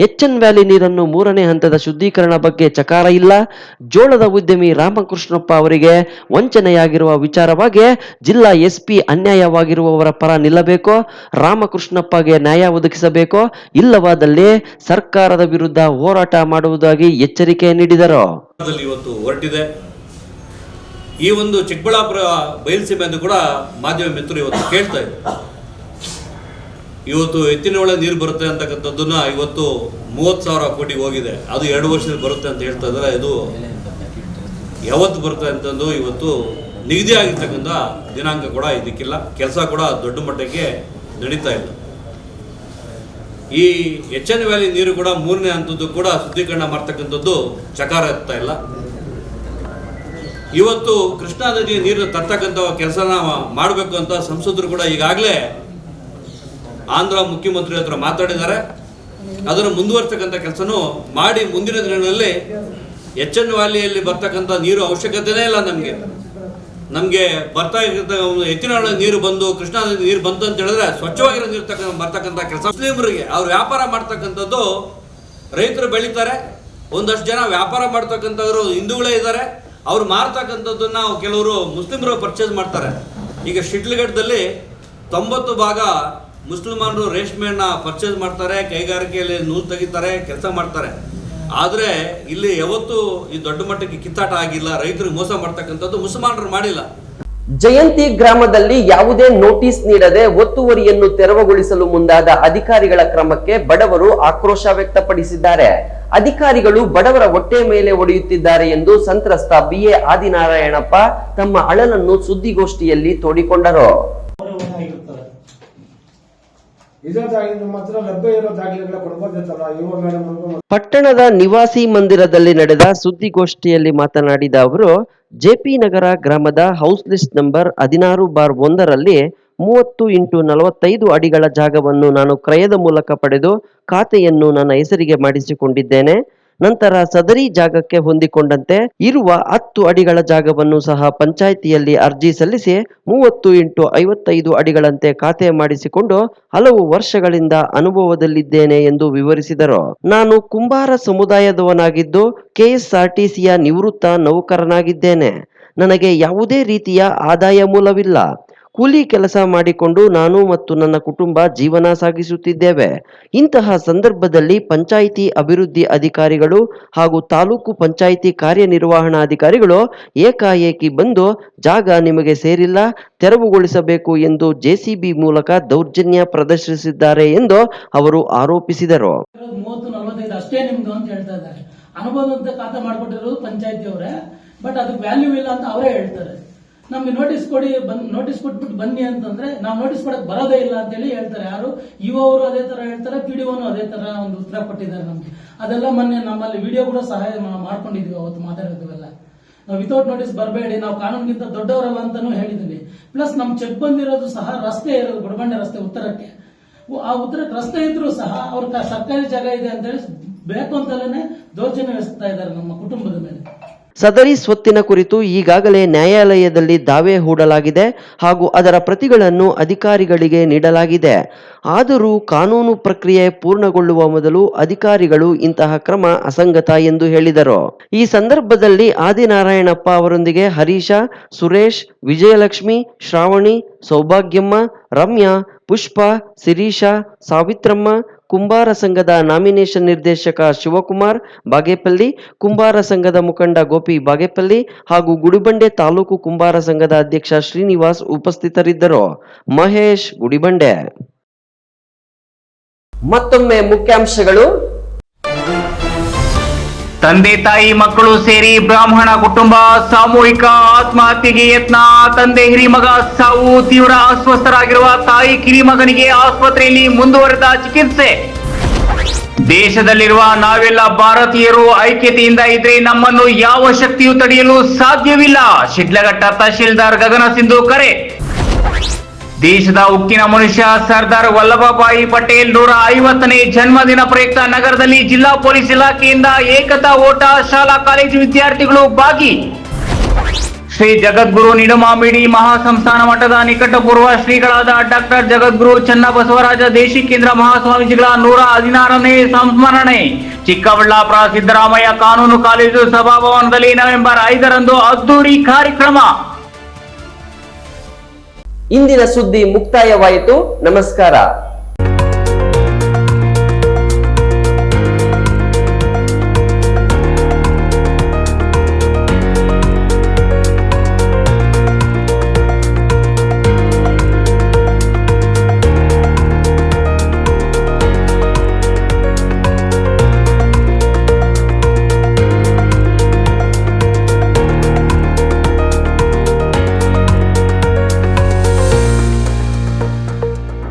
HN ವ್ಯಾಲಿ ನೀರನ್ನು 3ನೇ ಹಂತದ ಶುದ್ಧೀಕರಣ ಬಗ್ಗೆ ಚಕಾರ ಇಲ್ಲ. ಜೋಳದ ಉದ್ಯಮಿ ರಾಮಕೃಷ್ಣಪ್ಪ ಅವರಿಗೆ ವಂಚನೆಯಾಗಿರುವ ವಿಚಾರವಾಗಿ ಜಿಲ್ಲಾ SP ಅನ್ಯಾಯವಾಗಿರುವವರ ಪರ ನಿಲ್ಲಬೇಕು. ರಾಮಕೃಷ್ಣಪ್ಪಗೆ ನ್ಯಾಯ ಒದಗಿಸಬೇಕು. ಇಲ್ಲವಾದಲ್ಲಿ ಸರ್ಕಾರದ ವಿರುದ್ಧ ಹೋರಾಟ ಮಾಡುವುದಾಗಿ ಎಚ್ಚರಿಕೆ ನೀಡಿದರು. ಇವತ್ತು ಹೊರಟಿದೆ ಈ ಒಂದು ಚಿಕ್ಕಬಳ್ಳಾಪುರ ಬಯಲುಸೀಮೆ ಎಂದು ಕೂಡ ಮಾಧ್ಯಮ ಮಿತ್ರರು ಇವತ್ತು ಕೇಳ್ತಾ ಇದ್ದಾರೆ. ಇವತ್ತು ಎತ್ತಿನಹೊಳೆ ನೀರು ಬರುತ್ತೆ ಅಂತಕ್ಕಂಥದ್ದನ್ನ ಇವತ್ತು 30,000 ಕೋಟಿಗೆ ಹೋಗಿದೆ. ಅದು 2 ವರ್ಷದಲ್ಲಿ ಬರುತ್ತೆ ಅಂತ ಹೇಳ್ತಾ ಇದ್ದಾರೆ. ಇದು ಯಾವತ್ತು ಬರುತ್ತೆ ಅಂತಂದು ಇವತ್ತು ನಿಗದಿ ಆಗಿರ್ತಕ್ಕಂಥ ದಿನಾಂಕ ಕೂಡ ಇದಕ್ಕಿಲ್ಲ. ಕೆಲಸ ಕೂಡ ದೊಡ್ಡ ಮಟ್ಟಕ್ಕೆ ನಡೀತಾ ಇಲ್ಲ. ಈ HN ವ್ಯಾಲಿ ನೀರು ಕೂಡ 3ನೇ ಹಂತದ್ದು ಕೂಡ ಶುದ್ಧೀಕರಣ ಮಾಡ್ತಕ್ಕಂಥದ್ದು ಚಕಾರ ಆಗ್ತಾ ಇಲ್ಲ. ಇವತ್ತು ಕೃಷ್ಣಾ ನದಿ ನೀರು ತರ್ತಕ್ಕಂಥ ಕೆಲಸನ ಮಾಡಬೇಕು ಅಂತ ಸಂಸದರು ಕೂಡ ಈಗಾಗಲೇ ಆಂಧ್ರ ಮುಖ್ಯಮಂತ್ರಿ ಹತ್ರ ಮಾತಾಡಿದ್ದಾರೆ. ಅದನ್ನು ಮುಂದುವರಿಸ್ತಕ್ಕಂಥ ಕೆಲಸನೂ ಮಾಡಿ ಮುಂದಿನ ದಿನಗಳಲ್ಲಿ HN ವ್ಯಾಲಿಯಲ್ಲಿ ಬರ್ತಕ್ಕಂಥ ನೀರು ಅವಶ್ಯಕತೆನೇ ಇಲ್ಲ. ನಮಗೆ ಬರ್ತಾ ಇರ್ತಕ್ಕಂಥ ಎತ್ತಿನಹೊಳೆ ನೀರು ಬಂದು ಕೃಷ್ಣಾ ನದಿ ನೀರು ಬಂತು ಅಂತ ಹೇಳಿದ್ರೆ ಸ್ವಚ್ಛವಾಗಿರೋ ನೀರು ಬರ್ತಕ್ಕಂಥ ಕೆಲಸ. ಮುಸ್ಲಿಮರಿಗೆ ಅವ್ರು ವ್ಯಾಪಾರ ಮಾಡ್ತಕ್ಕಂಥದ್ದು, ರೈತರು ಬೆಳೀತಾರೆ, ಒಂದಷ್ಟು ಜನ ವ್ಯಾಪಾರ ಮಾಡ್ತಕ್ಕಂಥವ್ರು ಹಿಂದೂಗಳೇ ಇದ್ದಾರೆ. ಅವ್ರು ಮಾರ್ತಕ್ಕಂಥದ್ದನ್ನ ಕೆಲವರು ಮುಸ್ಲಿಮರು ಪರ್ಚೇಸ್ ಮಾಡ್ತಾರೆ. ಈಗ ಶಿಡ್ಲಘಟ್ಟದಲ್ಲಿ 90% ಮುಸ್ಲಿಮರು ರೇಷ್ಮೆಯನ್ನ ಪರ್ಚೇಸ್ ಮಾಡ್ತಾರೆ, ಕೈಗಾರಿಕೆಯಲ್ಲಿ ನೂಲು ತೆಗಿತಾರೆ, ಕೆಲಸ ಮಾಡ್ತಾರೆ. ಆದರೆ ಇಲ್ಲಿ ಯಾವತ್ತೂ ಈ ದೊಡ್ಡ ಮಟ್ಟಕ್ಕೆ ಕಿತ್ತಾಟ ಆಗಿಲ್ಲ. ರೈತರಿಗೆ ಮೋಸ ಮಾಡ್ತಕ್ಕಂಥದ್ದು ಮುಸಲ್ಮಾನರು ಮಾಡಿಲ್ಲ. ಜಯಂತಿ ಗ್ರಾಮದಲ್ಲಿ ಯಾವುದೇ ನೋಟಿಸ್ ನೀಡದೆ ಒತ್ತುವರಿಯನ್ನು ತೆರವುಗೊಳಿಸಲು ಮುಂದಾದ ಅಧಿಕಾರಿಗಳ ಕ್ರಮಕ್ಕೆ ಬಡವರು ಆಕ್ರೋಶ ವ್ಯಕ್ತಪಡಿಸಿದ್ದಾರೆ. ಅಧಿಕಾರಿಗಳು ಬಡವರ ಹೊಟ್ಟೆ ಮೇಲೆ ಹೊಡೆಯುತ್ತಿದ್ದಾರೆ ಎಂದು ಸಂತ್ರಸ್ತ BA ಆದಿನಾರಾಯಣಪ್ಪ ತಮ್ಮ ಅಳಲನ್ನು ಸುದ್ದಿಗೋಷ್ಠಿಯಲ್ಲಿ ತೋಡಿಕೊಂಡರು. ಪಟ್ಟಣದ ನಿವಾಸಿ ಮಂದಿರದಲ್ಲಿ ನಡೆದ ಸುದ್ದಿಗೋಷ್ಠಿಯಲ್ಲಿ ಮಾತನಾಡಿದ ಅವರು, JP ನಗರ ಗ್ರಾಮದ ಹೌಸ್ ಲಿಸ್ಟ್ ನಂಬರ್ 16/1ರಲ್ಲಿ 30x45 ಅಡಿಗಳ ಜಾಗವನ್ನು ನಾನು ಕ್ರಯದ ಮೂಲಕ ಪಡೆದು ಖಾತೆಯನ್ನು ನನ್ನ ಹೆಸರಿಗೆ ಮಾಡಿಸಿಕೊಂಡಿದ್ದೇನೆ. ನಂತರ ಸದರಿ ಜಾಗಕ್ಕೆ ಹೊಂದಿಕೊಂಡಂತೆ ಇರುವ 10 ಅಡಿಗಳ ಜಾಗವನ್ನು ಸಹ ಪಂಚಾಯಿತಿಯಲ್ಲಿ ಅರ್ಜಿ ಸಲ್ಲಿಸಿ 30x55 ಅಡಿಗಳಂತೆ ಖಾತೆ ಮಾಡಿಸಿಕೊಂಡು ಹಲವು ವರ್ಷಗಳಿಂದ ಅನುಭವದಲ್ಲಿದ್ದೇನೆ ಎಂದು ವಿವರಿಸಿದರು. ನಾನು ಕುಂಬಾರ ಸಮುದಾಯದವನಾಗಿದ್ದು KSRTCಯ ನಿವೃತ್ತ ನೌಕರನಾಗಿದ್ದೇನೆ. ನನಗೆ ಯಾವುದೇ ರೀತಿಯ ಆದಾಯ ಮೂಲವಿಲ್ಲ. ಕೂಲಿ ಕೆಲಸ ಮಾಡಿಕೊಂಡು ನಾನು ಮತ್ತು ನನ್ನ ಕುಟುಂಬ ಜೀವನ ಸಾಗಿಸುತ್ತಿದ್ದೇವೆ. ಇಂತಹ ಸಂದರ್ಭದಲ್ಲಿ ಪಂಚಾಯಿತಿ ಅಭಿವೃದ್ಧಿ ಅಧಿಕಾರಿಗಳು ಹಾಗೂ ತಾಲೂಕು ಪಂಚಾಯಿತಿ ಕಾರ್ಯನಿರ್ವಹಣಾಧಿಕಾರಿಗಳು ಏಕಾಏಕಿ ಬಂದು ಜಾಗ ನಿಮಗೆ ಸೇರಿಲ್ಲ, ತೆರವುಗೊಳಿಸಬೇಕು ಎಂದು ಜೆಸಿಬಿ ಮೂಲಕ ದೌರ್ಜನ್ಯ ಪ್ರದರ್ಶಿಸಿದ್ದಾರೆ ಎಂದು ಅವರು ಆರೋಪಿಸಿದರು. 30-45 ಅಷ್ಟೇ ನಿಮ್ದು ಅಂತ ಹೇಳ್ತಾ ಇದ್ದಾರೆ. ಅನುಭವ ಅಂತ ಖಾತೆ ಮಾಡ್ಕೊಟ್ಟಿರೋದು ಪಂಚಾಯತಿ ಅವರೇ, ಬಟ್ ಅದಕ್ಕೆ ವ್ಯಾಲ್ಯೂ ಇಲ್ಲ ಅಂತ ಅವರೇ ಹೇಳ್ತಾರೆ. ನಮ್ಗೆ ನೋಟಿಸ್ ಕೊಡಿ, ನೋಟಿಸ್ ಕೊಟ್ಬಿಟ್ಟು ಬನ್ನಿ ಅಂತಂದ್ರೆ ನಾವು ನೋಟಿಸ್ ಕೊಡಕ್ ಬರೋದೇ ಇಲ್ಲ ಅಂತ ಹೇಳಿ ಹೇಳ್ತಾರೆ. ಯಾರು ಇವರು ಅದೇ ತರ ಹೇಳ್ತಾರೆ, ಪಿಡಿಒನು ಅದೇ ತರ ಒಂದು ಉತ್ತರ ಕೊಟ್ಟಿದ್ದಾರೆ ನಮ್ಗೆ. ಅದೆಲ್ಲ ಮೊನ್ನೆ ನಮ್ಮಲ್ಲಿ ವಿಡಿಯೋ ಕೂಡ ಸಹಾಯ ಮಾಡ್ಕೊಂಡಿದ್ವಿ, ಅವತ್ತು ಮಾತಾಡಿದ್ವೆಲ್ಲ. ನಾವು ವಿತೌಟ್ ನೋಟಿಸ್ ಬರಬೇಡಿ, ನಾವು ಕಾನೂನಿಗಿಂತ ದೊಡ್ಡವರಲ್ಲ ಅಂತಾನು ಹೇಳಿದೀನಿ. ಪ್ಲಸ್ ನಮ್ ಚೆಕ್ ಬಂದಿರೋದು ಸಹ ರಸ್ತೆ ಇರೋದು ಗುಡಬಂಡೆ ರಸ್ತೆ ಉತ್ತರಕ್ಕೆ. ಆ ಉತ್ತರಕ್ಕೆ ರಸ್ತೆ ಇದ್ರೂ ಸಹ ಅವ್ರ ಸರ್ಕಾರಿ ಜಾಗ ಇದೆ ಅಂತ ಹೇಳಿ ಬೇಕು ಅಂತಲೇ ದೌರ್ಜನ್ಯ ಎಸಗ್ತಾ ಇದ್ದಾರೆ ನಮ್ಮ ಕುಟುಂಬದ ಮೇಲೆ. ಸದರಿ ಸ್ವತ್ತಿನ ಕುರಿತು ಈಗಾಗಲೇ ನ್ಯಾಯಾಲಯದಲ್ಲಿ ದಾವೆ ಹೂಡಲಾಗಿದೆ ಹಾಗೂ ಅದರ ಪ್ರತಿಗಳನ್ನು ಅಧಿಕಾರಿಗಳಿಗೆ ನೀಡಲಾಗಿದೆ. ಆದರೂ ಕಾನೂನು ಪ್ರಕ್ರಿಯೆ ಪೂರ್ಣಗೊಳ್ಳುವ ಮೊದಲು ಅಧಿಕಾರಿಗಳು ಇಂತಹ ಕ್ರಮ ಅಸಂಗತ ಎಂದು ಹೇಳಿದರು. ಈ ಸಂದರ್ಭದಲ್ಲಿ ಆದಿನಾರಾಯಣಪ್ಪ ಅವರೊಂದಿಗೆ ಹರೀಶ, ಸುರೇಶ್, ವಿಜಯಲಕ್ಷ್ಮಿ, ಶ್ರಾವಣಿ, ಸೌಭಾಗ್ಯಮ್ಮ, ರಮ್ಯಾ, ಪುಷ್ಪ, ಶಿರೀಷ, ಸಾವಿತ್ರಮ್ಮ, ಕುಂಬಾರ ಸಂಘದ ನಾಮಿನೇಷನ್ ನಿರ್ದೇಶಕ ಶಿವಕುಮಾರ್ ಬಾಗೇಪಲ್ಲಿ, ಕುಂಬಾರ ಸಂಘದ ಮುಖಂಡ ಗೋಪಿ ಬಾಗೇಪಲ್ಲಿ ಹಾಗೂ ಗುಡಿಬಂಡೆ ತಾಲೂಕು ಕುಂಬಾರ ಸಂಘದ ಅಧ್ಯಕ್ಷ ಶ್ರೀನಿವಾಸ್ ಉಪಸ್ಥಿತರಿದ್ದರು. ಮಹೇಶ್, ಗುಡಿಬಂಡೆ. ಮತ್ತೊಮ್ಮೆ ಮುಖ್ಯಾಂಶಗಳು. ತಂದೆ ತಾಯಿ ಮಕ್ಕಳು ಸೇರಿ ಬ್ರಾಹ್ಮಣ ಕುಟುಂಬ ಸಾಮೂಹಿಕ ಆತ್ಮಹತ್ಯೆಗೆ ಯತ್ನ. ತಂದೆ ಹಿರಿಮಗ ಸಾವು. ತೀವ್ರ ಅಸ್ವಸ್ಥರಾಗಿರುವ ತಾಯಿ ಕಿರಿಮಗನಿಗೆ ಆಸ್ಪತ್ರೆಯಲ್ಲಿ ಮುಂದುವರೆದ ಚಿಕಿತ್ಸೆ. ದೇಶದಲ್ಲಿರುವ ನಾವೆಲ್ಲ ಭಾರತೀಯರು ಐಕ್ಯತೆಯಿಂದ ಇದ್ರೆ ನಮ್ಮನ್ನು ಯಾವ ಶಕ್ತಿಯು ತಡೆಯಲು ಸಾಧ್ಯವಿಲ್ಲ. ಶಿಡ್ಲಘಟ್ಟ ತಹಶೀಲ್ದಾರ್ ಗಗನ ಸಿಂಧು ಕರೆ. ದೇಶದ ಉಕ್ಕಿನ ಮನುಷ್ಯ ಸರ್ದಾರ್ ವಲ್ಲಭಭಾಯಿ ಪಟೇಲ್ 150ನೇ ಜನ್ಮದಿನ ಪ್ರಯುಕ್ತ ನಗರದಲ್ಲಿ ಜಿಲ್ಲಾ ಪೊಲೀಸ್ ಇಲಾಖೆಯಿಂದ ಏಕತಾ ಓಟ. ಶಾಲಾ ಕಾಲೇಜು ವಿದ್ಯಾರ್ಥಿಗಳು ಭಾಗಿ. ಶ್ರೀ ಜಗದ್ಗುರು ನಿಡುಮಾಮಿಡಿ ಮಹಾಸಂಸ್ಥಾನ ಮಠದ ನಿಕಟಪೂರ್ವ ಶ್ರೀಗಳಾದ ಡಾಕ್ಟರ್ ಜಗದ್ಗುರು ಚನ್ನಬಸವರಾಜ ದೇಶಿಕೇಂದ್ರ ಮಹಾಸ್ವಾಮೀಜಿಗಳ 116ನೇ ಸಂಸ್ಮರಣೆ. ಚಿಕ್ಕಬಳ್ಳಾಪುರ ಸಿದ್ದರಾಮಯ್ಯ ಕಾನೂನು ಕಾಲೇಜು ಸಭಾಭವನದಲ್ಲಿ ನವೆಂಬರ್ 5ರಂದು ಅದ್ದೂರಿ ಕಾರ್ಯಕ್ರಮ. ಇಂದಿನ ಸುದ್ದಿ ಮುಕ್ತಾಯವಾಯಿತು. ನಮಸ್ಕಾರ.